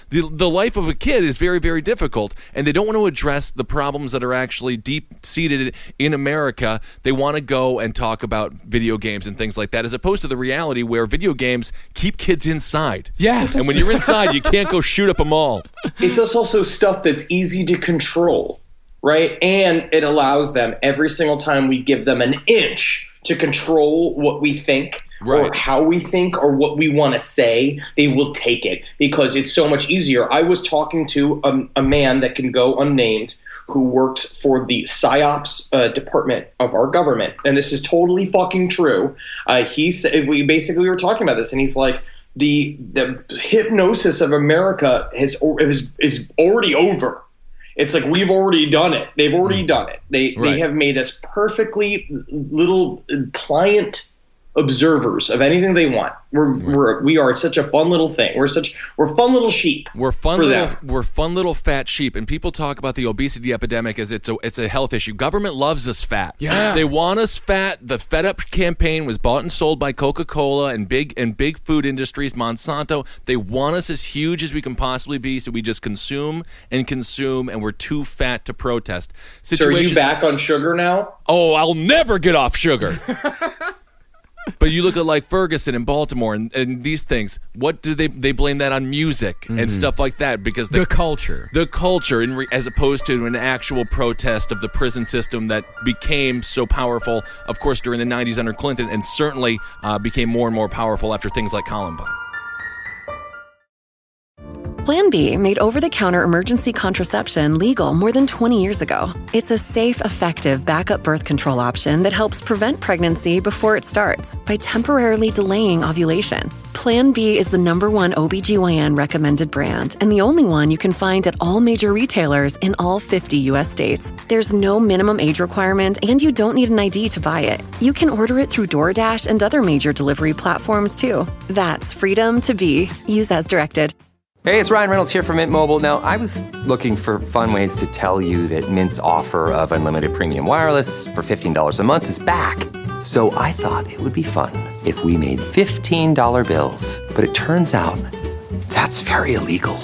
S6: the life of a kid is very, very difficult, and they don't want to address the problems that are actually deep seated in America. They want to go and talk about video games and things like that, as opposed to the reality where video games keep kids inside.
S8: Yeah,
S6: and when you're inside, you can't go shoot up a mall.
S7: It's just also stuff that's easy to control. Right? And it allows them, every single time we give them an inch to control what we think or how we think or what we want to say, they will take it because it's so much easier. I was talking to a man that can go unnamed who worked for the PsyOps department of our government. And this is totally fucking true. He said, we basically were talking about this, and he's like, the hypnosis of America is already over. It's like we've already done it. They've already done it. They have made us perfectly little pliant observers of anything they want. We are such a fun little thing. We're fun little sheep.
S6: We're fun little fat sheep. And people talk about the obesity epidemic as it's a health issue. Government loves us fat.
S8: Yeah.
S6: They want us fat. The Fed Up campaign was bought and sold by Coca-Cola and big food industries, Monsanto. They want us as huge as we can possibly be, so we just consume, and we're too fat to protest.
S7: So are you back on sugar now?
S6: Oh, I'll never get off sugar. But you look at like Ferguson in Baltimore and these things. What do they blame that on? Music and stuff like that, because
S8: the culture,
S6: as opposed to an actual protest of the prison system that became so powerful, of course, during the 90s under Clinton, and certainly became more and more powerful after things like Columbine.
S3: Plan B made over-the-counter emergency contraception legal more than 20 years ago. It's a safe, effective backup birth control option that helps prevent pregnancy before it starts by temporarily delaying ovulation. Plan B is the #1 OBGYN recommended brand and the only one you can find at all major retailers in all 50 U.S. states. There's no minimum age requirement and you don't need an ID to buy it. You can order it through DoorDash and other major delivery platforms too. That's freedom to be. Use as directed.
S2: Hey, it's Ryan Reynolds here from Mint Mobile. Now, I was looking for fun ways to tell you that Mint's offer of unlimited premium wireless for $15 a month is back. So I thought it would be fun if we made $15 bills. But it turns out that's very illegal.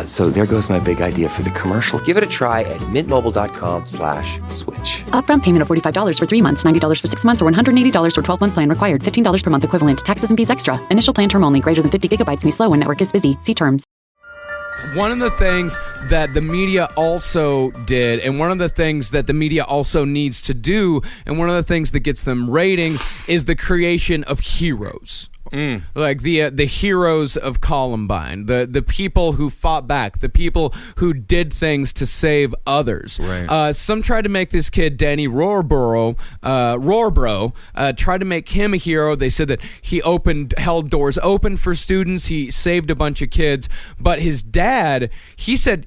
S2: So there goes my big idea for the commercial. Give it a try at mintmobile.com/switch.
S3: Upfront payment of $45 for 3 months, $90 for 6 months, or $180 for 12-month plan required. $15 per month equivalent. Taxes and fees extra. Initial plan term only. Greater than 50 gigabytes may slow when network is busy. See terms.
S8: One of the things that the media also did, and one of the things that the media also needs to do, and one of the things that gets them ratings, is the creation of heroes. Like the heroes of Columbine, the people who fought back, the people who did things to save others.
S6: Right.
S8: Some tried to make this kid Danny Rohrbro, tried to make him a hero. They said that he held doors open for students. He saved a bunch of kids. But his dad, he said,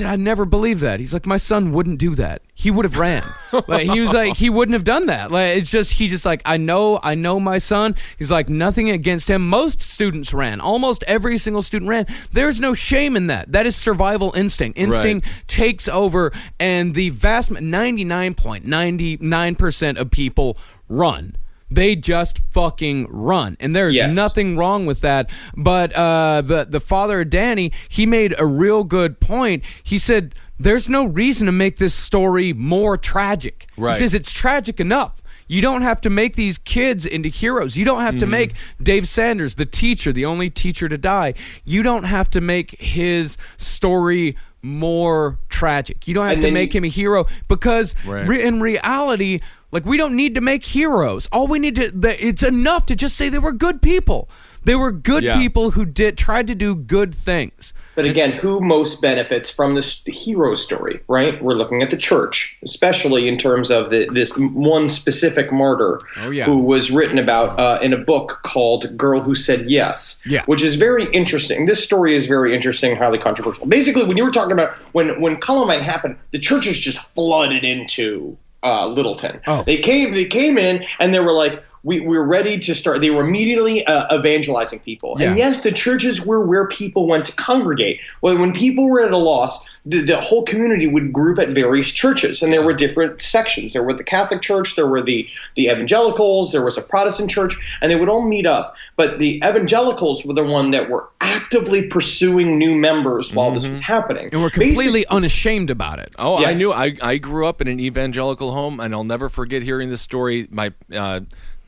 S8: I never believed that. He's like, my son wouldn't do that. He would have ran. He was like, he wouldn't have done that. He like, I know my son. He's like, nothing against him. Most students ran. Almost every single student ran. There's no shame in that. That is survival instinct. Instinct takes over, and the vast 99.99% of people run. They just fucking run. And there's nothing wrong with that. But the father of Danny, he made a real good point. He said, there's no reason to make this story more tragic.
S6: Right.
S8: He says it's tragic enough. You don't have to make these kids into heroes. You don't have to make Dave Sanders, the teacher, the only teacher to die. You don't have to make his story more tragic. You don't have to make him a hero because in reality, like, we don't need to make heroes. All we need to, it's enough to just say they were good people. They were good people who tried to do good things.
S7: But again, who most benefits from this hero story, right? We're looking at the church, especially in terms of this one specific martyr who was written about in a book called Girl Who Said Yes, which is very interesting. This story is very interesting, highly controversial. Basically, when you were talking about when Columbine happened, the churches just flooded into Littleton. They came in and they were like, we're ready to start. They were immediately evangelizing people. And yes, the churches were where people went to congregate. Well, when people were at a loss, the whole community would group at various churches. And there were different sections. There were the Catholic Church, there were the Evangelicals, there was a Protestant church, and they would all meet up. But the Evangelicals were the one that were actively pursuing new members while this was happening.
S8: And were completely unashamed about it.
S6: Oh, yes. I grew up in an evangelical home, and I'll never forget hearing this story.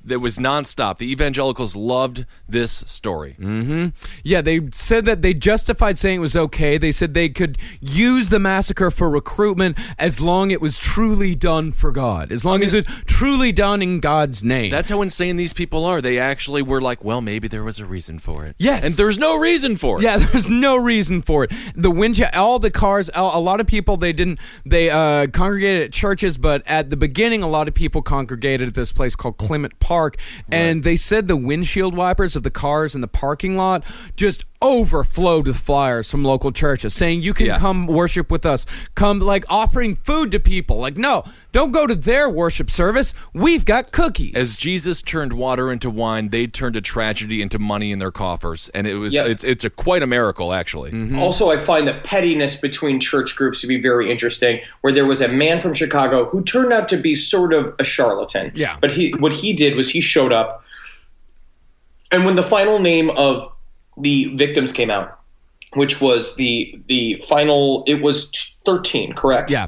S6: That was nonstop. The evangelicals loved this story.
S8: Yeah, they said that they justified saying it was okay. They said they could use the massacre for recruitment as long as it was truly done for God, as long as it was truly done in God's name.
S6: That's how insane these people are. They actually were like, well, maybe there was a reason for it.
S8: Yes.
S6: And there's no reason for it.
S8: Yeah, there's no reason for it. All the cars, a lot of people, they congregated at churches, but at the beginning, a lot of people congregated at this place called Clement Park. And they said the windshield wipers of the cars in the parking lot just overflowed with flyers from local churches saying you can come worship with us, come like offering food to people. Like, no, don't go to their worship service. We've got cookies.
S6: As Jesus turned water into wine, they turned a tragedy into money in their coffers, and it was it's quite a miracle, actually.
S7: Also, I find that pettiness between church groups to be very interesting, where there was a man from Chicago who turned out to be sort of a charlatan.
S8: Yeah.
S7: But what he did was he showed up, and when the final name of the victims came out, which was the final, it was 13, correct?
S8: Yeah.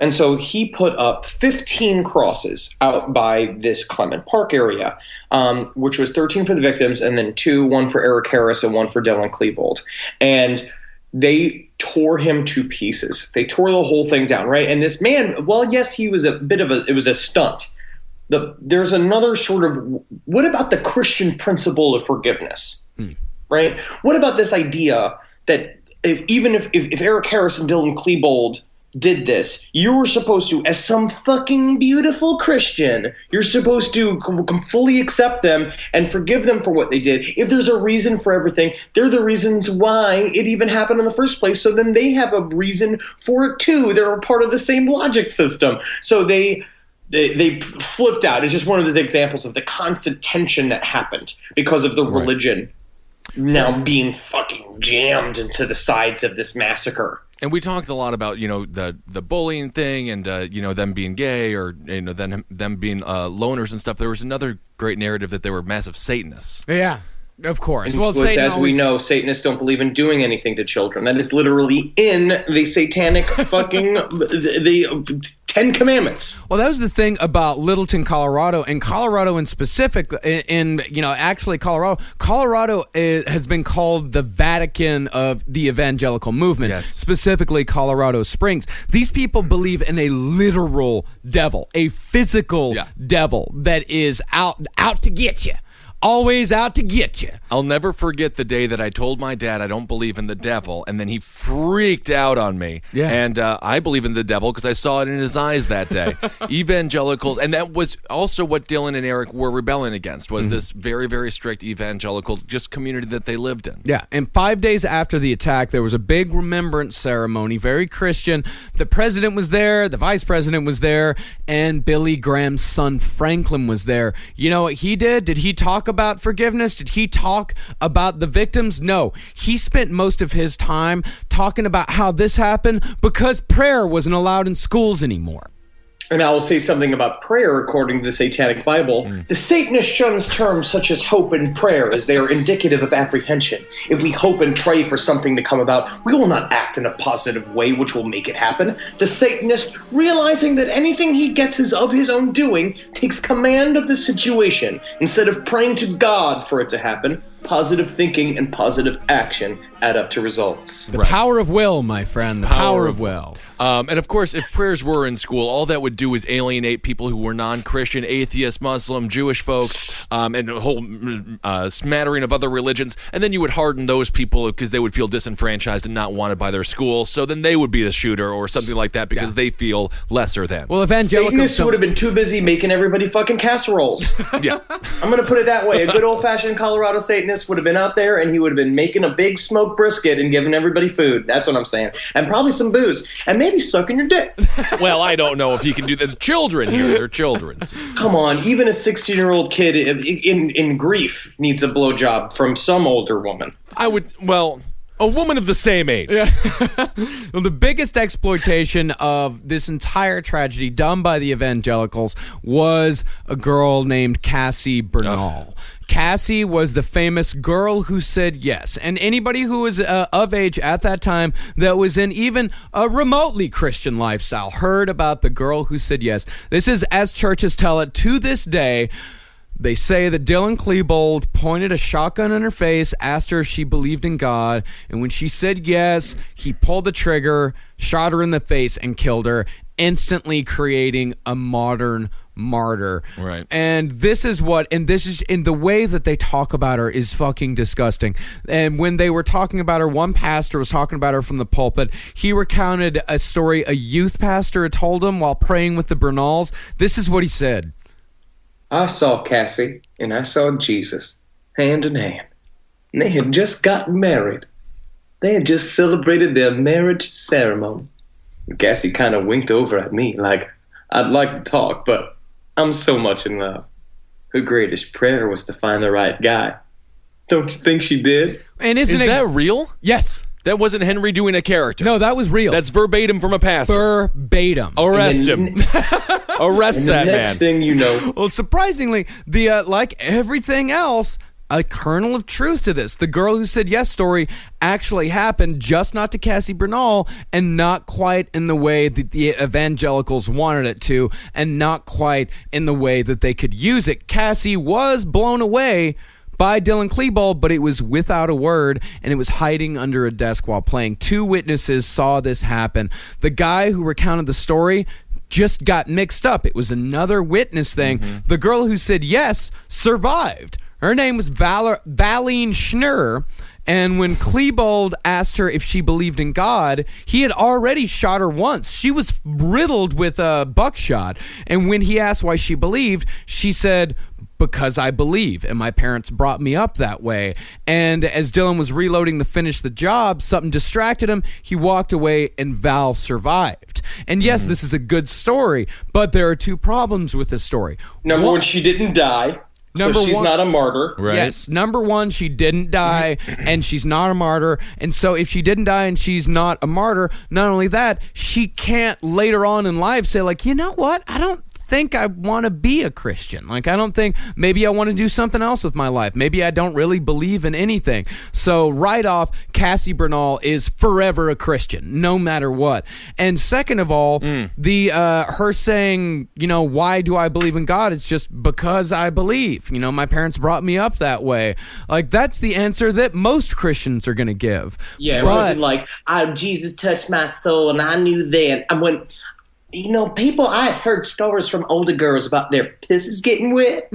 S7: And so he put up 15 crosses out by this Clement Park area, which was 13 for the victims, and then one for Eric Harris and one for Dylan Klebold. And they tore him to pieces. They tore the whole thing down, right? And this man, well, yes, he was it was a stunt. There's another sort of, what about the Christian principle of forgiveness? Right? What about this idea that even if Eric Harris and Dylan Klebold did this, you were supposed to, as some fucking beautiful Christian, you're supposed to fully accept them and forgive them for what they did. If there's a reason for everything, they're the reasons why it even happened in the first place. So then they have a reason for it too. They're a part of the same logic system. So they flipped out. It's just one of those examples of the constant tension that happened because of the religion now being fucking jammed into the sides of this massacre.
S6: And we talked a lot about, the bullying thing and, them being gay or, them being loners and stuff. There was another great narrative that they were massive Satanists.
S8: Yeah. Of course.
S7: Well, we know, Satanists don't believe in doing anything to children. That is literally in the satanic fucking the 10 Commandments.
S8: Well, that was the thing about Littleton, Colorado, and Colorado in specific. Actually, Colorado has been called the Vatican of the evangelical movement.
S6: Yes.
S8: Specifically, Colorado Springs. These people believe in a literal devil, a physical devil that is out to get you. Always out to get you.
S6: I'll never forget the day that I told my dad I don't believe in the devil, and then he freaked out on me.
S8: Yeah.
S6: And I believe in the devil because I saw it in his eyes that day. Evangelicals, and that was also what Dylan and Eric were rebelling against, was this very, very strict evangelical just community that they lived in.
S8: Yeah, and 5 days after the attack, there was a big remembrance ceremony, very Christian. The president was there, the vice president was there, and Billy Graham's son Franklin was there. You know what he did? Did he talk about forgiveness? Did he talk about the victims? No. He spent most of his time talking about how this happened because prayer wasn't allowed in schools anymore.
S7: And I will say something about prayer according to the Satanic Bible. The Satanist shuns terms such as hope and prayer as they are indicative of apprehension. If we hope and pray for something to come about, we will not act in a positive way which will make it happen. The Satanist, realizing that anything he gets is of his own doing, takes command of the situation. Instead of praying to God for it to happen, positive thinking and positive action add up to results.
S8: The power of will, my friend. The power of will.
S6: And of course, if prayers were in school, all that would do is alienate people who were non-Christian, atheist, Muslim, Jewish folks, and a whole smattering of other religions. And then you would harden those people because they would feel disenfranchised and not wanted by their school. So then they would be the shooter or something like that because they feel lesser than.
S8: Well, Evangelical
S7: Satanists would have been too busy making everybody fucking casseroles.
S6: Yeah.
S7: I'm going to put it that way. A good old-fashioned Colorado Satanist would have been out there, and he would have been making a big smoked brisket and giving everybody food. That's what I'm saying. And probably some booze. And maybe sucking your dick.
S6: Well, I don't know if he can do that. Children here. They're children.
S7: Come on. Even a 16-year-old kid in grief needs a blowjob from some older woman.
S6: A woman of the same age.
S8: Yeah. Well, the biggest exploitation of this entire tragedy done by the evangelicals was a girl named Cassie Bernal. Cassie was the famous girl who said yes. And anybody who was of age at that time that was in even a remotely Christian lifestyle heard about the girl who said yes. This is, as churches tell it to this day, they say that Dylan Klebold pointed a shotgun in her face, asked her if she believed in God, and when she said yes, he pulled the trigger, shot her in the face, and killed her, instantly creating a modern martyr.
S6: Right.
S8: And this is in the way that they talk about her is fucking disgusting. And when they were talking about her, one pastor was talking about her from the pulpit. He recounted a story a youth pastor had told him while praying with the Bernals. This is what he said.
S7: I saw Cassie and I saw Jesus, hand in hand. And they had just gotten married. They had just celebrated their marriage ceremony. And Cassie kind of winked over at me like, I'd like to talk, but I'm so much in love. Her greatest prayer was to find the right guy. Don't you think she did?
S8: And
S6: Is that real?
S8: Yes.
S6: That wasn't Henry doing a character.
S8: No, that was real.
S6: That's verbatim from a pastor.
S8: Verbatim.
S6: Arrest him. Arrest that man.
S7: Next thing you know.
S8: Well, surprisingly, the like everything else, a kernel of truth to this. The girl who said yes story actually happened, just not to Cassie Bernal, and not quite in the way that the evangelicals wanted it to, and not quite in the way that they could use it. Cassie was blown away by Dylan Klebold, but it was without a word, and it was hiding under a desk while playing. 2 witnesses saw this happen. The guy who recounted the story just got mixed up. It was another witness thing. Mm-hmm. The girl who said yes survived. Her name was Valine Schnurr, and when Klebold asked her if she believed in God, he had already shot her once. She was riddled with a buckshot, and when he asked why she believed, she said, because I believe, and my parents brought me up that way. And as Dylan was reloading to finish the job, something distracted him. He walked away, and Val survived. And yes, this is a good story, but there are 2 problems with this story.
S7: Number one, she didn't die. So she's not a martyr.
S6: Right.
S8: Yes. Number 1, she didn't die, and she's not a martyr. And so if she didn't die and she's not a martyr, not only that, she can't later on in life say, like, you know what? I don't think I want to be a Christian. Like, I don't think, maybe I want to do something else with my life. Maybe I don't really believe in anything. So right off, Cassie Bernal is forever a Christian, no matter what. And second of all, her saying, you know, why do I believe in God? It's just because I believe. You know, my parents brought me up that way. Like, that's the answer that most Christians are going to give.
S7: Yeah, it wasn't like, Jesus touched my soul and I knew then. I went, you know, I heard stories from older girls about their pisses getting wet.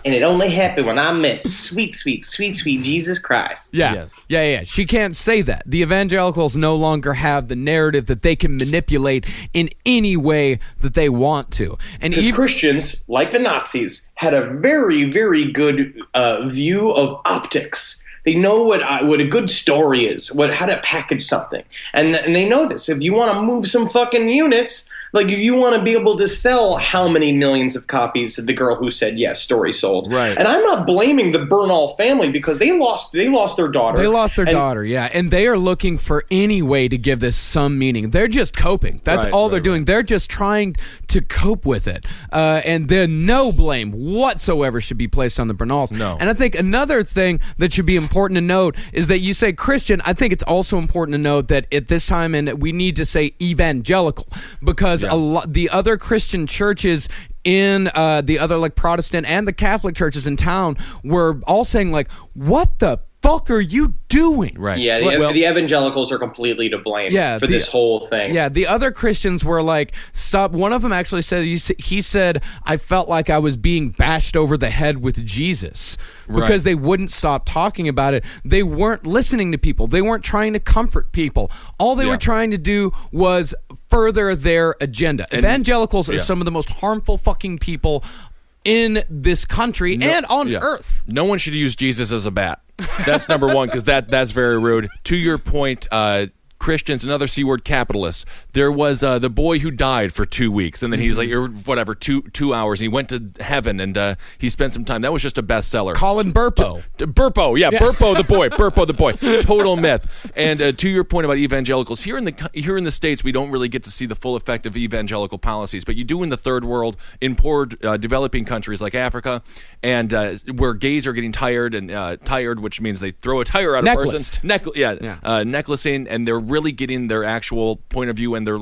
S7: And it only happened when I met sweet Jesus Christ.
S8: Yeah.
S6: Yes.
S8: Yeah. She can't say that. The evangelicals no longer have the narrative that they can manipulate in any way that they want to. And
S7: because Christians, like the Nazis, had a very, very good view of optics. They know what a good story is, how to package something. And they know this. If you want to move some fucking units, like if you want to be able to sell how many millions of copies of The Girl Who Said Yes story sold.
S6: Right.
S7: And I'm not blaming the Bernal family because they lost their daughter.
S8: They lost their daughter, yeah. And they are looking for any way to give this some meaning. They're just coping. That's all they're doing. They're just trying to cope with it. And then no blame whatsoever should be placed on the Bernals.
S6: No.
S8: And I think another thing that should be important to note is that you say Christian. I think it's also important to note that at this time, and we need to say evangelical, because a lot the other Christian churches in the other like Protestant and the Catholic churches in town were all saying like, what the fuck are you doing?
S6: Right.
S7: Yeah, the evangelicals are completely to blame for this whole thing.
S8: Yeah, the other Christians were like, stop. One of them actually said, he said, I felt like I was being bashed over the head with Jesus because they wouldn't stop talking about it. They weren't listening to people. They weren't trying to comfort people. All they were trying to do was further their agenda. Evangelicals are some of the most harmful fucking people in this country and on earth.
S6: No one should use Jesus as a bat. That's number one, because that's very rude. To your point, Christians, another C word, capitalists. There was the boy who died for 2 weeks, and then he's like, or whatever, 2 hours. And he went to heaven, and he spent some time. That was just a bestseller.
S8: Colin Burpo.
S6: Burpo, yeah, Burpo the boy. Burpo the boy. Total myth. And to your point about evangelicals, here in the States, we don't really get to see the full effect of evangelical policies, but you do in the third world, in poor developing countries like Africa, and where gays are getting tired, which means they throw a tire at a person. Necklacing, and they're really getting their actual point of view and their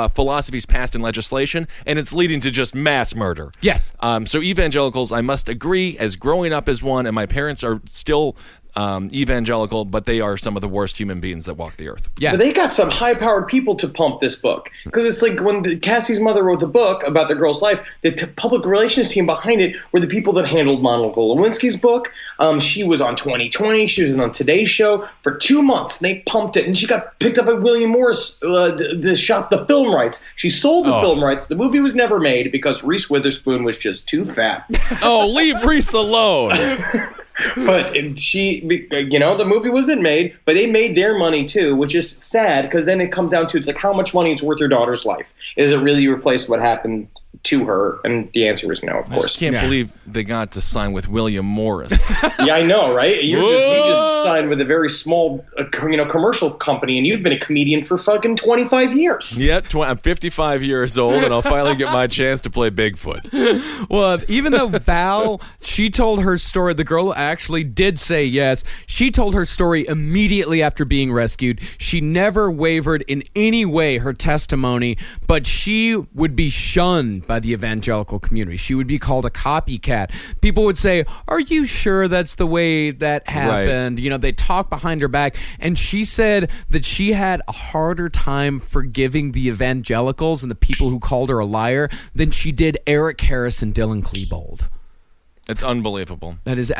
S6: philosophies passed in legislation, and it's leading to just mass murder.
S8: Yes.
S6: So evangelicals, I must agree, as growing up as one, and my parents are still evangelical, but they are some of the worst human beings that walk the earth.
S8: Yeah,
S7: but they got some high-powered people to pump this book, because it's like when Cassie's mother wrote the book about the girl's life, the public relations team behind it were the people that handled Monica Lewinsky's book. She was on 2020. She was on Today's Show for 2 months, and they pumped it, and she got picked up by William Morris to shop the film rights. She sold the film rights. The movie was never made because Reese Witherspoon was just too fat.
S6: Leave Reese alone.
S7: But the movie wasn't made, but they made their money too, which is sad, because then it comes down to, it's like, how much money is worth your daughter's life? Does it really replace what happened to her? And the answer is no, of course.
S6: I can't believe they got to sign with William Morris.
S7: Yeah, I know, right? You just signed with a very small commercial company, and you've been a comedian for fucking 25 years.
S6: Yeah, I'm 55 years old, and I'll finally get my chance to play Bigfoot.
S8: Well, even though Val, she told her story, the girl actually did say yes. She told her story immediately after being rescued. She never wavered in any way her testimony, but she would be shunned by the evangelical community. She would be called a copycat. People would say, are you sure that's the way that happened? Right. They talk behind her back. And she said that she had a harder time forgiving the evangelicals and the people who called her a liar than she did Eric Harris and Dylan Klebold.
S6: It's unbelievable.
S8: That is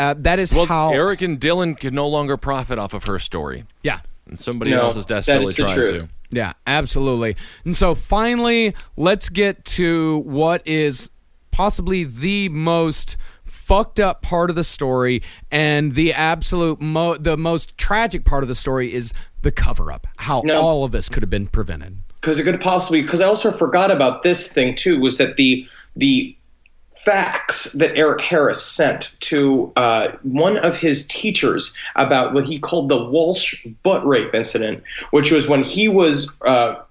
S6: well,
S8: how
S6: Eric and Dylan can no longer profit off of her story.
S8: Yeah.
S6: And somebody else is desperately trying to.
S8: Yeah, absolutely. And so finally, let's get to what is possibly the most fucked up part of the story, and the absolute the most tragic part of the story is the cover-up. How all of this could have been prevented.
S7: Because it could possibly, because I also forgot about this thing too, was that the facts that Eric Harris sent to one of his teachers about what he called the Walsh butt rape incident, which was when he was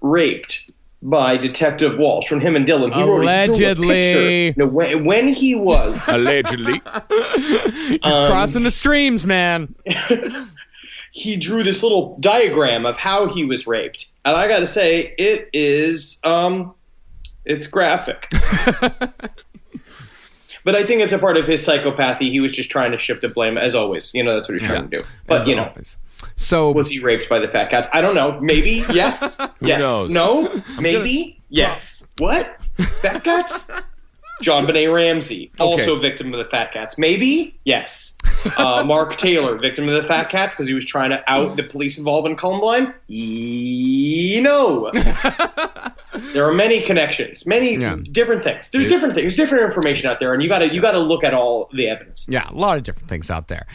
S7: raped by Detective Walsh, from him and Dylan. He
S8: allegedly
S7: wrote a picture. No, when he was
S6: allegedly
S8: crossing the streams, man.
S7: He drew this little diagram of how he was raped, and I got to say, it is it's graphic. But I think it's a part of his psychopathy. He was just trying to shift the blame, as always. That's what he's trying to do. But, always.
S8: So
S7: was he raped by the fat cats? I don't know. Maybe. Yes. Yes.
S6: Knows?
S7: No. Maybe. Yes. What? Fat cats? John Benet Ramsey, also victim of the fat cats. Maybe. Yes. Mark Taylor, victim of the fat cats because he was trying to out the police involved in Columbine. No. There are many connections, many different things. There's different things, different information out there, and you got to look at all the evidence.
S8: Yeah, a lot of different things out there.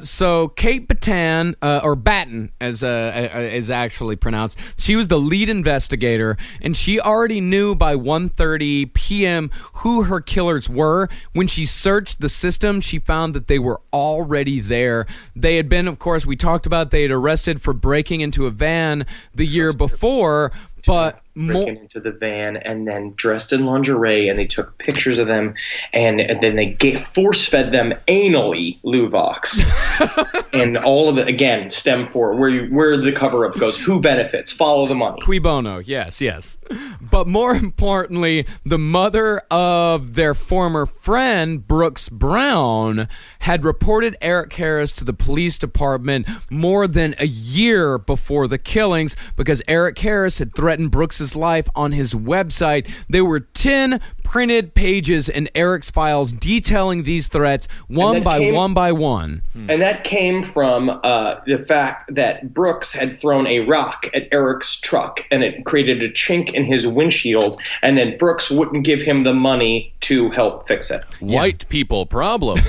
S8: So Kate Batten, or Batten, as is actually pronounced, she was the lead investigator, and she already knew by 1:30 p.m. who her killers were. When she searched the system, she found that they were already there. They had been, of course, we talked about, they had arrested for breaking into a van the year before, but
S7: breaking into the van and then dressed in lingerie, and they took pictures of them, and then they force-fed them anally Luvox. And all of it, again, stem for where the cover-up goes. Who benefits? Follow the money.
S8: Cui bono, yes. But more importantly, the mother of their former friend, Brooks Brown, had reported Eric Harris to the police department more than a year before the killings because Eric Harris had threatened Brooks's life on his website. There were 10 printed pages in Eric's files detailing these threats one by one.
S7: And that came from the fact that Brooks had thrown a rock at Eric's truck, and it created a chink in his windshield, and then Brooks wouldn't give him the money to help fix it.
S6: White people problems.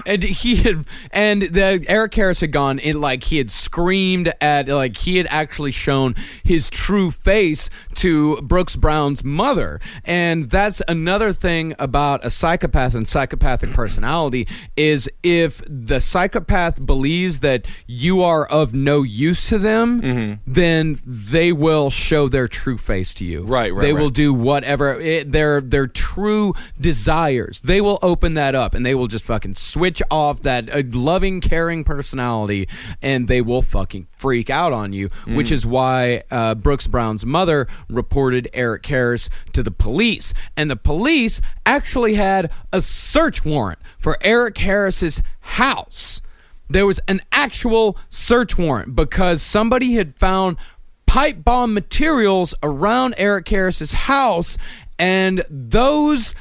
S8: And Eric Harris had gone in, like, he had screamed at, like, he had actually shown his true face to Brooks Brown's mother. And that's another thing about a psychopath and psychopathic personality is if the psychopath believes that you are of no use to them, then they will show their true face to you.
S6: Right.
S8: They will do whatever, their true desires. They will open that up and they will just fucking switch off that loving, caring personality and they will fucking freak out on you, which is why Brooks Brown's mother reported Eric Harris to the police. And the police actually had a search warrant for Eric Harris's house. There was an actual search warrant because somebody had found pipe bomb materials around Eric Harris's house, and those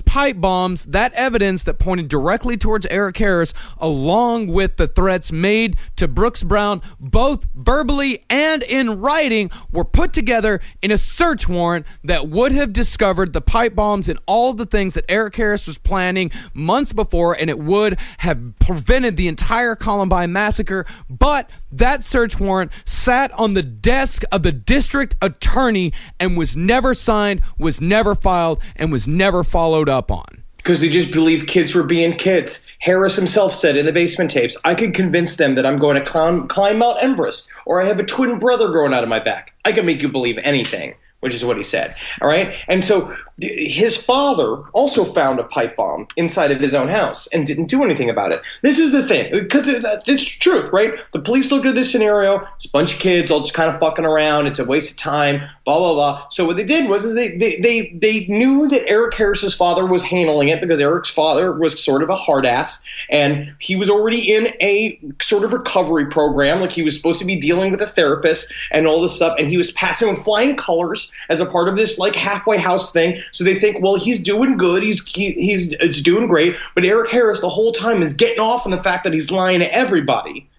S8: pipe bombs, that evidence that pointed directly towards Eric Harris, along with the threats made to Brooks Brown, both verbally and in writing, were put together in a search warrant that would have discovered the pipe bombs and all the things that Eric Harris was planning months before, and it would have prevented the entire Columbine massacre. But that search warrant sat on the desk of the district attorney and was never signed, was never filed, and was never followed up on.
S7: Because they just believed kids were being kids. Harris himself said in the basement tapes, I could convince them that I'm going to climb Mount Everest, or I have a twin brother growing out of my back. I can make you believe anything, which is what he said. All right? And so his father also found a pipe bomb inside of his own house and didn't do anything about it. This is the thing, because it's true, right? The police looked at this scenario. It's a bunch of kids all just kind of fucking around. It's a waste of time, blah, blah, blah. So what they did was they knew that Eric Harris's father was handling it because Eric's father was sort of a hard ass, and he was already in a sort of recovery program. Like, he was supposed to be dealing with a therapist and all this stuff, and he was passing with flying colors as a part of this, like, halfway house thing. So they think, well, he's doing good. He's doing great. But Eric Harris the whole time is getting off on the fact that he's lying to everybody.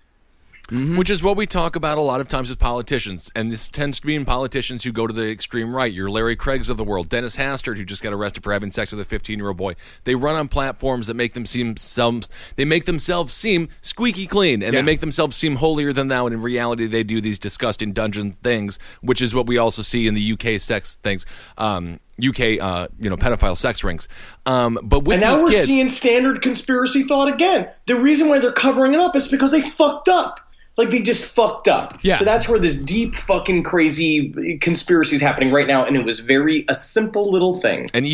S6: Which is what we talk about a lot of times with politicians, and this tends to be in politicians who go to the extreme right. Your Larry Craigs of the world, Dennis Hastert, who just got arrested for having sex with a 15-year-old boy. They run on platforms that make them themselves seem squeaky clean, and they make themselves seem holier than thou. And in reality, they do these disgusting dungeon things, which is what we also see in the UK sex things. Pedophile sex rings. But with
S7: and now
S6: these
S7: we're
S6: kids,
S7: seeing standard conspiracy thought again. The reason why they're covering it up is because they fucked up. Like, they just fucked up.
S8: Yeah.
S7: So that's where this deep fucking crazy conspiracy is happening right now, and it was a simple little thing.
S6: And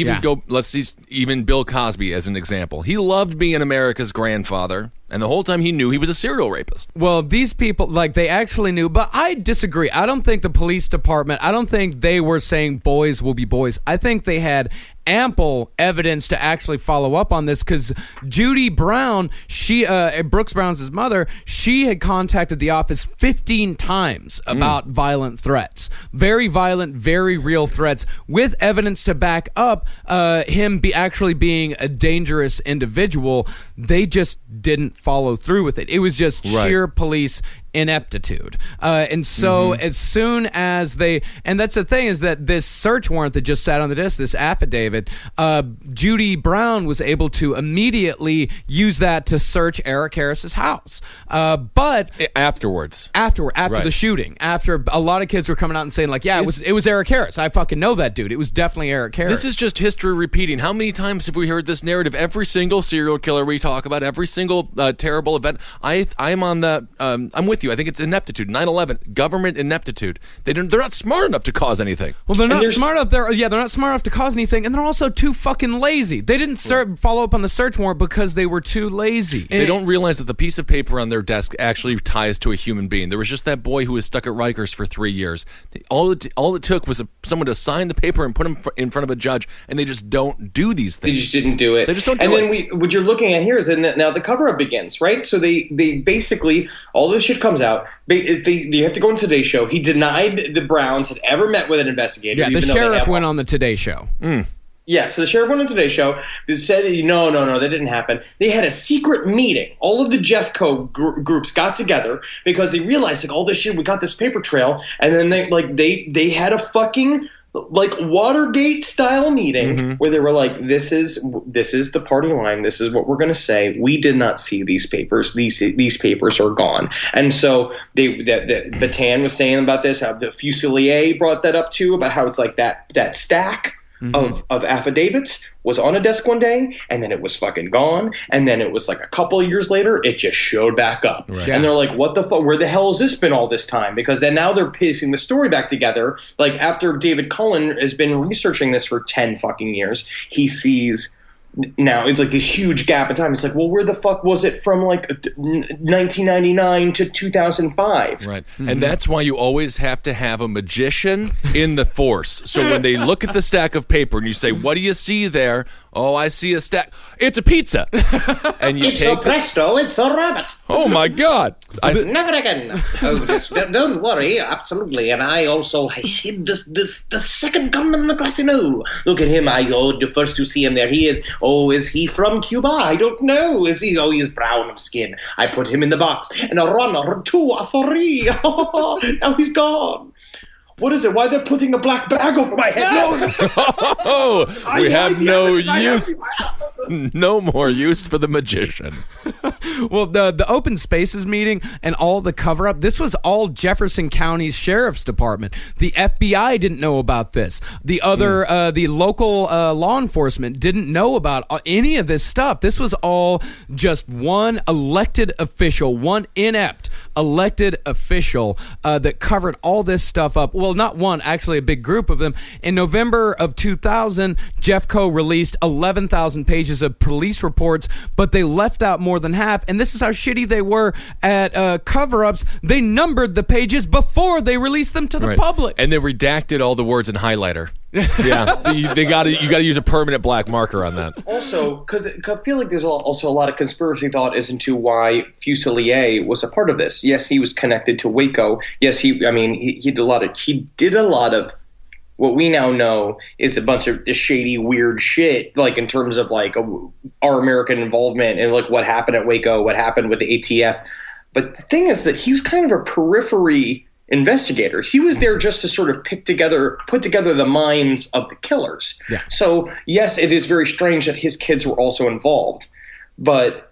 S6: let's see, even Bill Cosby as an example. He loved being America's grandfather, and the whole time he knew he was a serial rapist.
S8: Well, these people, like, they actually knew, but I disagree. I don't think the police department, I don't think they were saying boys will be boys. I think they had ample evidence to actually follow up on this, because Judy Brown, Brooks Brown's mother, she had contacted the office 15 times about violent threats. Very violent, very real threats, with evidence to back up him actually being a dangerous individual. They just didn't follow through with it. It was just sheer police ineptitude. And so as soon as and that's the thing, is that this search warrant that just sat on the desk, this affidavit, Judy Brown was able to immediately use that to search Eric Harris's house. But
S6: after
S8: the shooting, after a lot of kids were coming out and saying, like, yeah, it was Eric Harris. I fucking know that dude. It was definitely Eric Harris.
S6: This is just history repeating. How many times have we heard this narrative? Every single serial killer we talk about, every single terrible event. I'm with you you. I think it's ineptitude. 9/11, government ineptitude. They're not smart enough to cause anything.
S8: Well, they're not smart enough. They're not smart enough to cause anything, and they're also too fucking lazy. They didn't follow up on the search warrant because they were too lazy.
S6: They don't realize that the piece of paper on their desk actually ties to a human being. There was just that boy who was stuck at Rikers for 3 years. All it took was someone to sign the paper and put him in front of a judge, and they just don't do these things.
S7: They just didn't do it.
S6: They just don't do it.
S7: And then what you're looking at here is now the cover-up begins, right? So they basically, all this shit comes out. You have to go on Today's Show. He denied the Browns had ever met with an investigator.
S8: Yeah, the sheriff went on the Today Show.
S7: Yeah, so the sheriff went on Today's Show, said, no, that didn't happen. They had a secret meeting. All of the Jeffco groups got together because they realized, all this shit, we got this paper trail, and then they had a fucking Watergate style meeting where they were like, this is the party line. This is what we're going to say. We did not see these papers. These papers are gone. And so Bataan was saying about this, how the Fusilier brought that up too, about how it's like that stack of affidavits was on a desk one day, and then it was fucking gone, and then it was like a couple of years later, it just showed back up. Right. And they're like, what the fuck? Where the hell has this been all this time? Because then now they're piecing the story back together. Like, after David Cullen has been researching this for 10 fucking years, he sees now it's like this huge gap in time. It's like, well, where the fuck was it from 1999 to 2005?
S6: Right. And that's why you always have to have a magician in the force. So when they look at the stack of paper and you say, what do you see there? Oh, I see a stack. It's a pizza. And
S7: it's a presto, it's a rabbit.
S6: Oh, my God.
S7: Never again. Oh, don't worry, absolutely. And I also hid the second gunman in the casino. Look at him. The first to see him there. He is. Oh, is he from Cuba? I don't know. Is he? Oh, he's brown of skin. I put him in the box. And a runner, 2, a 3. Now he's gone. What is it? Why they're putting a black bag over my head? No.
S6: We have no use. No more use for the magician.
S8: Well, the open spaces meeting and all the cover-up, this was all Jefferson County's Sheriff's Department. The FBI didn't know about this. The other, the local law enforcement didn't know about any of this stuff. This was all just one elected official, one inept elected official that covered all this stuff up. Well, not one, actually a big group of them. In November of 2000, Jeffco released 11,000 pages of police reports, but they left out more than half. And this is how shitty they were at cover-ups. They numbered the pages before they released them to the public.
S6: And they redacted all the words in highlighter. Yeah, you got to use a permanent black marker on that.
S7: Also, because I feel like there's also a lot of conspiracy thought as into why Fusilier was a part of this. Yes, he was connected to Waco. Yes, he did a lot of what we now know is a bunch of shady, weird shit, like in terms of like our American involvement and like what happened at Waco, what happened with the ATF. But the thing is that he was kind of a periphery investigator. He was there just to sort of put together the minds of the killers. Yeah. So yes, it is very strange that his kids were also involved, but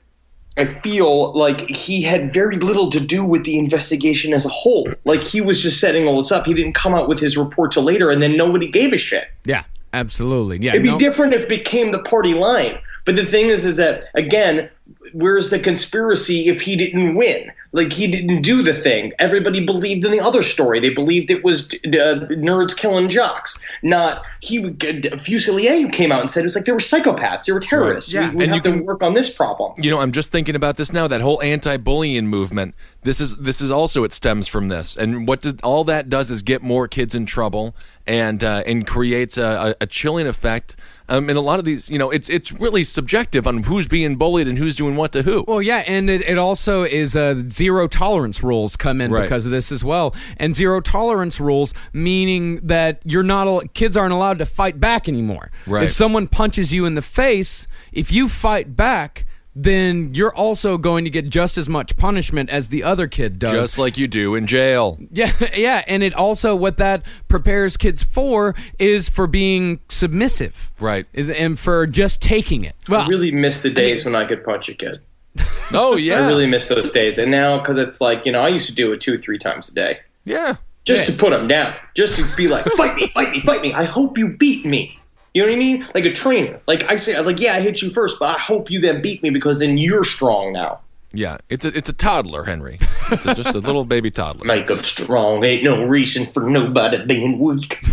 S7: I feel like he had very little to do with the investigation as a whole. Like, he was just setting all this up. He didn't come out with his report till later, and then nobody gave a shit.
S8: Yeah, absolutely. Yeah,
S7: it'd be different if it became the party line. But the thing is that, again, where's the conspiracy if he didn't win? Like, he didn't do the thing. Everybody believed in the other story. They believed it was nerds killing jocks. Not Fusilier who came out and said it was like they were psychopaths. They were terrorists. Right. Yeah. We have to work on this problem.
S6: You know, I'm just thinking about this now. That whole anti-bullying movement. This is also, it stems from this. And all that does is get more kids in trouble and creates a chilling effect. And a lot of these, you know, it's really subjective on who's being bullied and who's doing what to who.
S8: Well, yeah, and it also is zero tolerance rules come in because of this as well. And zero tolerance rules meaning that kids aren't allowed to fight back anymore. Right. If someone punches you in the face, if you fight back, then you're also going to get just as much punishment as the other kid does.
S6: Just like you do in jail.
S8: Yeah, and it also, what that prepares kids for is for being submissive.
S6: Right.
S8: And for just taking it.
S7: Well, I really miss the days when I could punch a kid.
S6: Oh, yeah.
S7: I really miss those days. And now, because it's like, you know, I used to do it 2 or 3 times a day.
S6: Yeah.
S7: Just to put them down. Just to be like, fight me, fight me, fight me. I hope you beat me. You know what I mean? Like a trainer. Like I say, like, yeah, I hit you first, but I hope you then beat me because then you're strong now.
S6: Yeah, it's a toddler, Henry. It's just a little baby toddler.
S7: Make 'em strong. Ain't no reason for nobody being weak.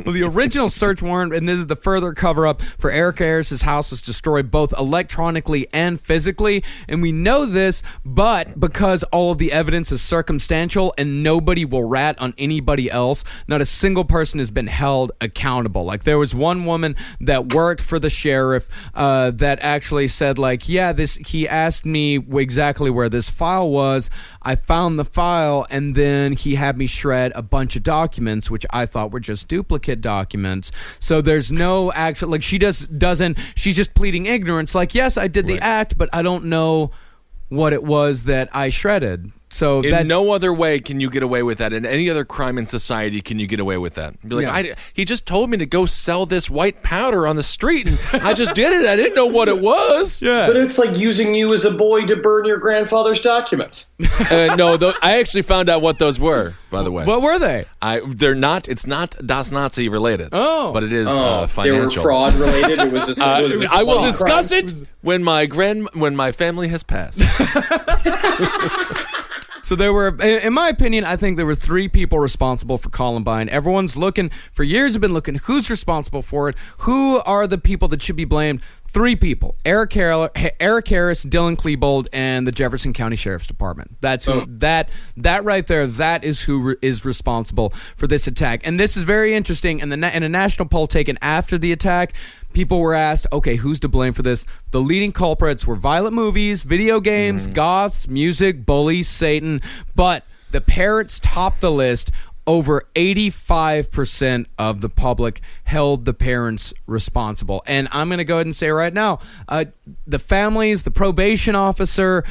S8: Well, the original search warrant, and this is the further cover-up for Eric Harris's house, was destroyed both electronically and physically, and we know this, but because all of the evidence is circumstantial and nobody will rat on anybody else, not a single person has been held accountable. Like, there was one woman that worked for the sheriff that actually said, like, yeah, he asked me exactly where this file was. I found the file, and then he had me shred a bunch of documents, which I thought were just duplicate documents. So there's no actual, like, she's just pleading ignorance. Like, yes, I did the act, but I don't know what it was that I shredded. So
S6: in no other way can you get away with that. In any other crime in society can you get away with that. Be like, he just told me to go sell this white powder on the street, and I just did it. I didn't know what it was.
S8: Yeah.
S7: But it's like using you as a boy to burn your grandfather's documents.
S6: No, I actually found out what those were, by the way.
S8: What were they?
S6: They're not. It's not Das Nazi related.
S8: Oh.
S6: But it is financial.
S7: They were fraud related. It was just,
S6: I will discuss it when my family has passed.
S8: So there were, in my opinion, I think there were 3 people responsible for Columbine. Everyone's looking, for years have been looking, who's responsible for it? Who are the people that should be blamed? 3 people: Eric Harris, Dylan Klebold, and the Jefferson County Sheriff's Department. That's who, that right there. That is who is responsible for this attack. And this is very interesting. In a national poll taken after the attack, people were asked, okay, who's to blame for this? The leading culprits were violent movies, video games, goths, music, bullies, Satan. But the parents topped the list. Over 85% of the public held the parents responsible. And I'm going to go ahead and say right now, the families, the probation officer,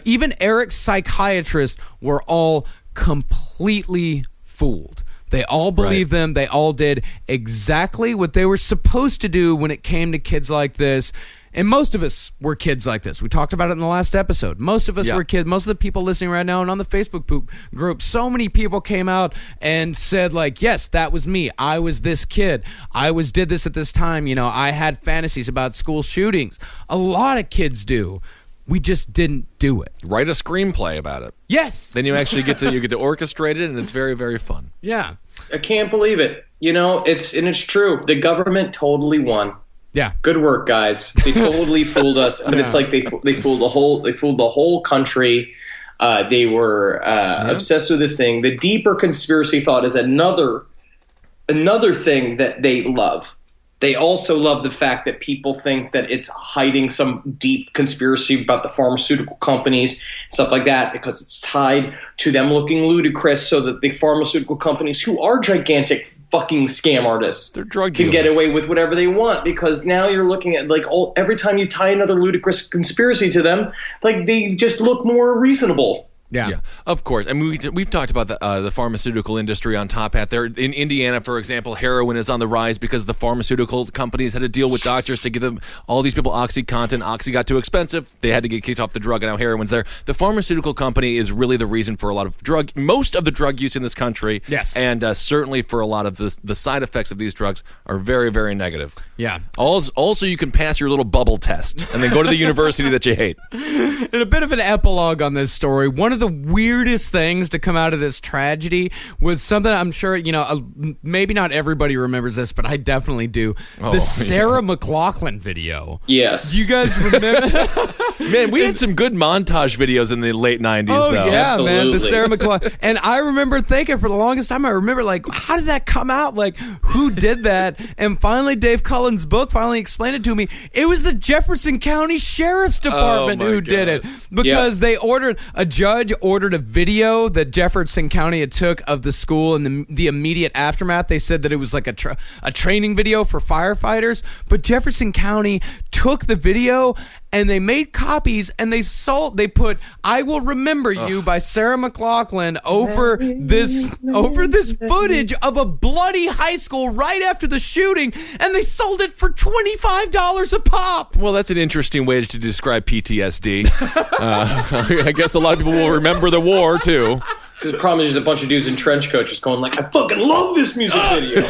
S8: even Eric's psychiatrist were all completely fooled. They all believed them. They all did exactly what they were supposed to do when it came to kids like this. And most of us were kids like this. We talked about it in the last episode. Most of us were kids. Most of the people listening right now and on the Facebook group, so many people came out and said, like, yes, that was me. I was this kid. Did this at this time. You know, I had fantasies about school shootings. A lot of kids do. We just didn't do it.
S6: Write a screenplay about it.
S8: Yes.
S6: Then you actually get to orchestrate it, and it's very, very fun.
S8: Yeah.
S7: I can't believe it. You know, it's true. The government totally won.
S8: Yeah.
S7: Good work, guys. They totally fooled us. I mean, it's like they fooled the whole country. They were obsessed with this thing. The deeper conspiracy thought is another thing that they love. They also love the fact that people think that it's hiding some deep conspiracy about the pharmaceutical companies, stuff like that, because it's tied to them looking ludicrous, so that the pharmaceutical companies, who are gigantic fucking scam artists,
S6: they're drug
S7: can
S6: dealers,
S7: get away with whatever they want, because now you're looking at, like, every time you tie another ludicrous conspiracy to them, like, they just look more reasonable.
S8: Yeah,
S6: of course. I mean, we've talked about the pharmaceutical industry on Top Hat. There in Indiana, for example, heroin is on the rise because the pharmaceutical companies had to deal with doctors to give them all these people OxyContin. Oxy got too expensive; they had to get kicked off the drug, and now heroin's there. The pharmaceutical company is really the reason for a lot of most of the drug use in this country.
S8: Yes,
S6: and certainly for a lot of the side effects of these drugs are very, very negative.
S8: Yeah.
S6: Also, you can pass your little bubble test and then go to the university that you hate.
S8: And a bit of an epilogue on this story. One of the weirdest things to come out of this tragedy was something I'm sure, maybe not everybody remembers this, but I definitely do. The Sarah McLachlan video.
S7: Yes.
S8: You guys remember?
S6: Man, we had some good montage videos in the late 90s,
S8: though. Yeah,
S7: absolutely.
S8: Man, the Sarah McLachlan. And I remember thinking for the longest time, like, how did that come out? Like, who did that? And finally, Dave Cullen's book finally explained it to me. It was the Jefferson County Sheriff's Department who did it. Because a judge ordered a video that Jefferson County had took of the school and the immediate aftermath. They said that it was like a training video for firefighters, but Jefferson County took the video and they made copies and they put "I Will Remember You" by Sarah McLachlan over this footage of a bloody high school right after the shooting, and they sold it for $25 a pop.
S6: Well, that's an interesting way to describe PTSD. I guess a lot of people will remember the war too.
S7: The problem is there's a bunch of dudes in trench coats just going like, I fucking love this music video.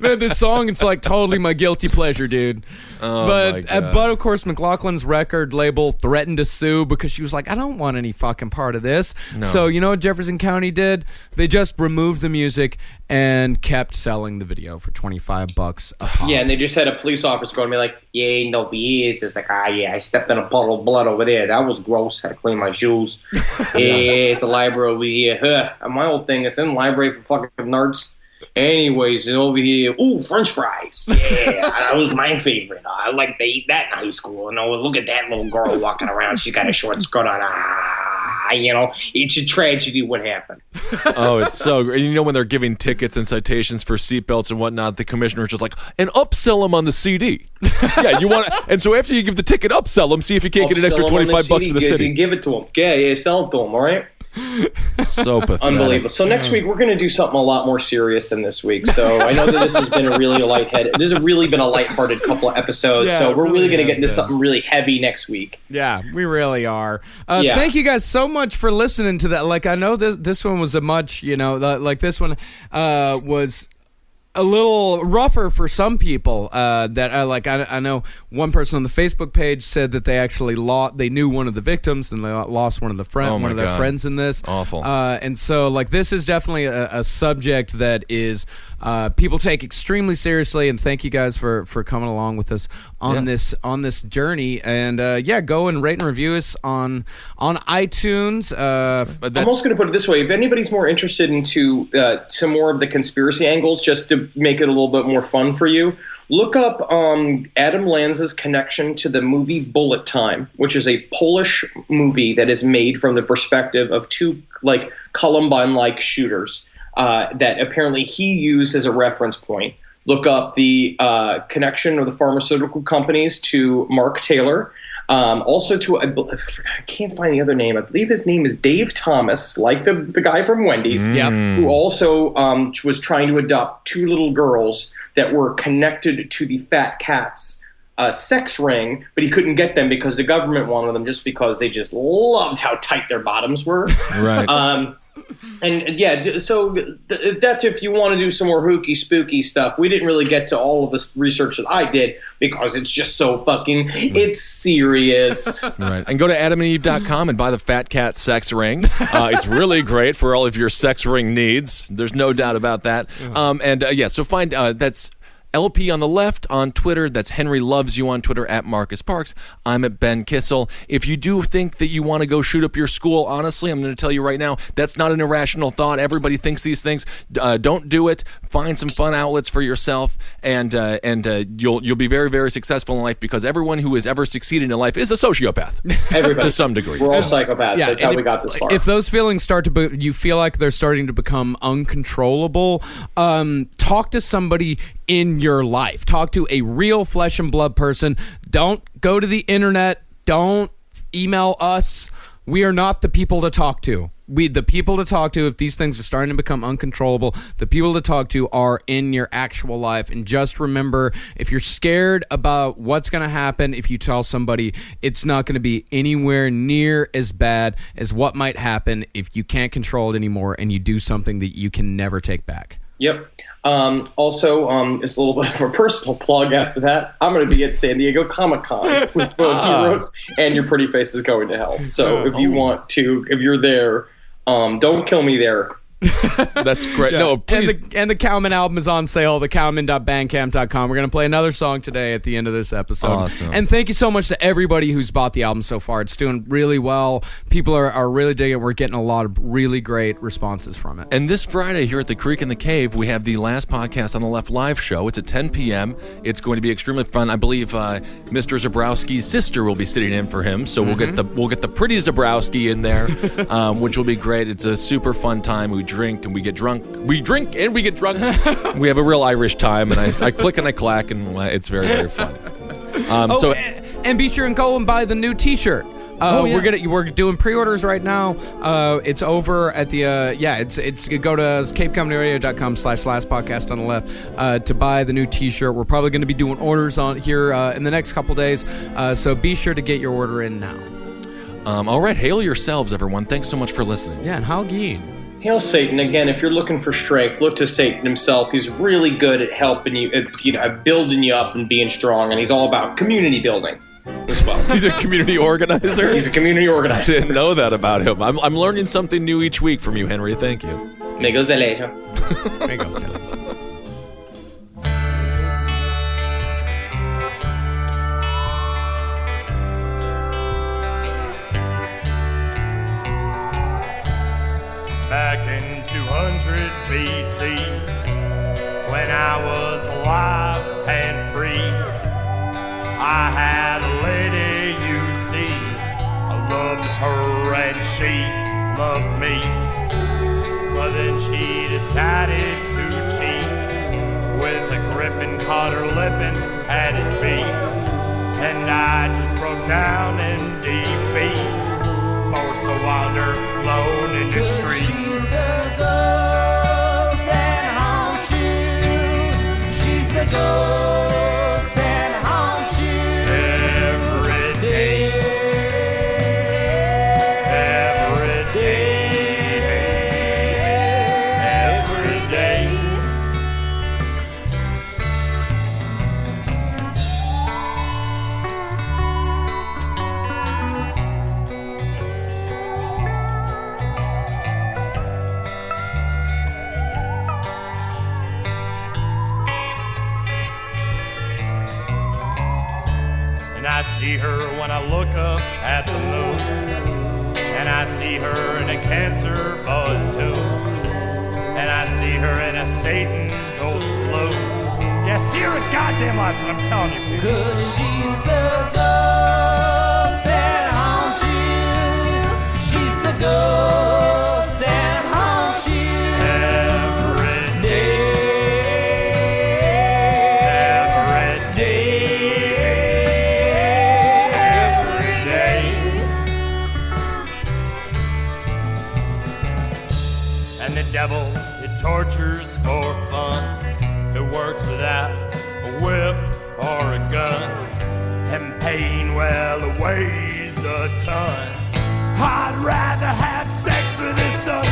S8: Man, this song, it's like totally my guilty pleasure, dude. But of course, McLaughlin's record label threatened to sue because she was like, I don't want any fucking part of this.
S6: No.
S8: So you know what Jefferson County did? They just removed the music and kept selling the video for $25 a pop.
S7: Yeah, and they just had a police officer going to be like, yeah, no, it's just like, I stepped in a puddle of blood over there. That was gross. I cleaned my shoes. It's a library over here. My whole thing is in the library for fucking nerds. Anyways, over here, ooh, French fries. Yeah, that was my favorite. I like to eat that in high school. Look at that little girl walking around. She's got a short skirt on. It's a tragedy what happened.
S6: Oh, it's so great. You know, when they're giving tickets and citations for seatbelts and whatnot, the commissioner's just like, and upsell them on the CD. Yeah, you want to, and so after you give the ticket, upsell them, see if you can't get an extra $25 for the city.
S7: Give it to them. Yeah, sell it to them, all right?
S6: So pathetic.
S7: Unbelievable. So next week we're going to do something a lot more serious than this week. So I know that this has been a really lighthearted. This has really been a lighthearted couple of episodes.
S8: Yeah,
S7: so we're really going to get into
S8: been.
S7: something really heavy next week.
S8: Yeah, we really are. Thank you guys so much for listening to that. Like, I know this one was a much, this one was a little rougher for some people. I know one person on the Facebook page said that they actually they knew one of the victims and they lost one of their friends in this.
S6: Awful.
S8: And so this is definitely a subject that is people take extremely seriously. And thank you guys for coming along with us on this journey. And go and rate and review us on iTunes.
S7: I'm also going to put it this way: if anybody's more interested into some more of the conspiracy angles, just to make it a little bit more fun for you, look up Adam Lanza's connection to the movie Bullet Time, which is a Polish movie that is made from the perspective of two Columbine-like shooters that apparently he used as a reference point. Look up the connection of the pharmaceutical companies to Mark Taylor. Also to, I can't find the other name. I believe his name is Dave Thomas, like the guy from Wendy's, who also was trying to adopt two little girls that were connected to the Fat Cats sex ring, but he couldn't get them because the government wanted them just because they just loved how tight their bottoms were.
S6: Right.
S7: So that's if you want to do some more hooky spooky stuff. We didn't really get to all of this research that I did because it's just so it's serious.
S6: Right. And go to adamandeve.com and buy the Fat Cat sex ring. It's really great for all of your sex ring needs. There's no doubt about that. So find that's LP on the left on Twitter. That's Henry Loves You on Twitter at Marcus Parks. I'm at Ben Kissel. If you do think that you want to go shoot up your school, honestly, I'm going to tell you right now, that's not an irrational thought. Everybody thinks these things. Don't do it. Find some fun outlets for yourself, and you'll be very, very successful in life, because everyone who has ever succeeded in life is a sociopath.
S7: Everybody.
S6: To some degree.
S7: We're all psychopaths. That's how we got this far.
S8: If those feelings you feel like they're starting to become uncontrollable, talk to somebody in your life. Talk to a real flesh and blood person. Don't go to the internet. Don't email us. We are not the people to talk to. The people to talk to, if these things are starting to become uncontrollable, the people to talk to are in your actual life. And just remember, if you're scared about what's going to happen if you tell somebody, it's not going to be anywhere near as bad as what might happen if you can't control it anymore and you do something that you can never take back.
S7: Yep. Also, it's a little bit of a personal plug after that. I'm going to be at San Diego Comic-Con with both Heroes and Your Pretty Face is Going to Hell. So if you want to, if you're there, don't kill me there.
S6: That's great.
S8: Yeah.
S6: No, please.
S8: And the Cowman album is on sale, thecowman.bandcamp.com. We're going to play another song today at the end of this episode.
S6: Awesome.
S8: And thank you so much to everybody who's bought the album so far. It's doing really well. People are really digging it. We're getting a lot of really great responses from it.
S6: And this Friday here at the Creek in the Cave, we have the Last Podcast on the Left live show. It's at 10 p.m. It's going to be extremely fun. I believe Mr. Zabrowski's sister will be sitting in for him, so we'll get the pretty Zabrowski in there, which will be great. It's a super fun time. We drink and we get drunk. We drink and we get drunk. We have a real Irish time, and I click and I clack, and it's very, very fun.
S8: And be sure and go and buy the new T-shirt. We're doing pre-orders right now. It's over at the it's go to cavecomedyradio.com/lastpodcast on the left to buy the new T-shirt. We're probably going to be doing orders on here in the next couple days. So be sure to get your order in now.
S6: All right, hail yourselves, everyone. Thanks so much for listening.
S8: Yeah, and Halgeen.
S7: Hail Satan. Again, if you're looking for strength, look to Satan himself. He's really good at helping you, at building you up and being strong, and he's all about community building as well.
S6: He's a community organizer?
S7: He's a community organizer.
S6: I didn't know that about him. I'm learning something new each week from you, Henry. Thank you.
S7: Me gusta el hecho.
S8: Me gusta el hecho.
S11: Back in 200 BC, when I was alive and free, I had a lady, you see. I loved her and she loved me. But then she decided to cheat with a griffin caught her lippin' at his beak. And I just broke down in defeat. Forced to wander alone in the street.
S12: She's the ghost that haunts you. She's the ghost that haunts you
S11: every day. Every day. Every day. I see her when I look up at the moon, and I see her in a cancer buzz too, and I see her in a Satan's old saloon. Yeah, see her in goddamn life, what I'm telling you.
S12: 'Cause she's the ghost that haunts you. She's the ghost that haunts you
S11: every day. Devil, it tortures for fun. It works without a whip or a gun. And pain, well, it weighs a ton. I'd rather have sex with this son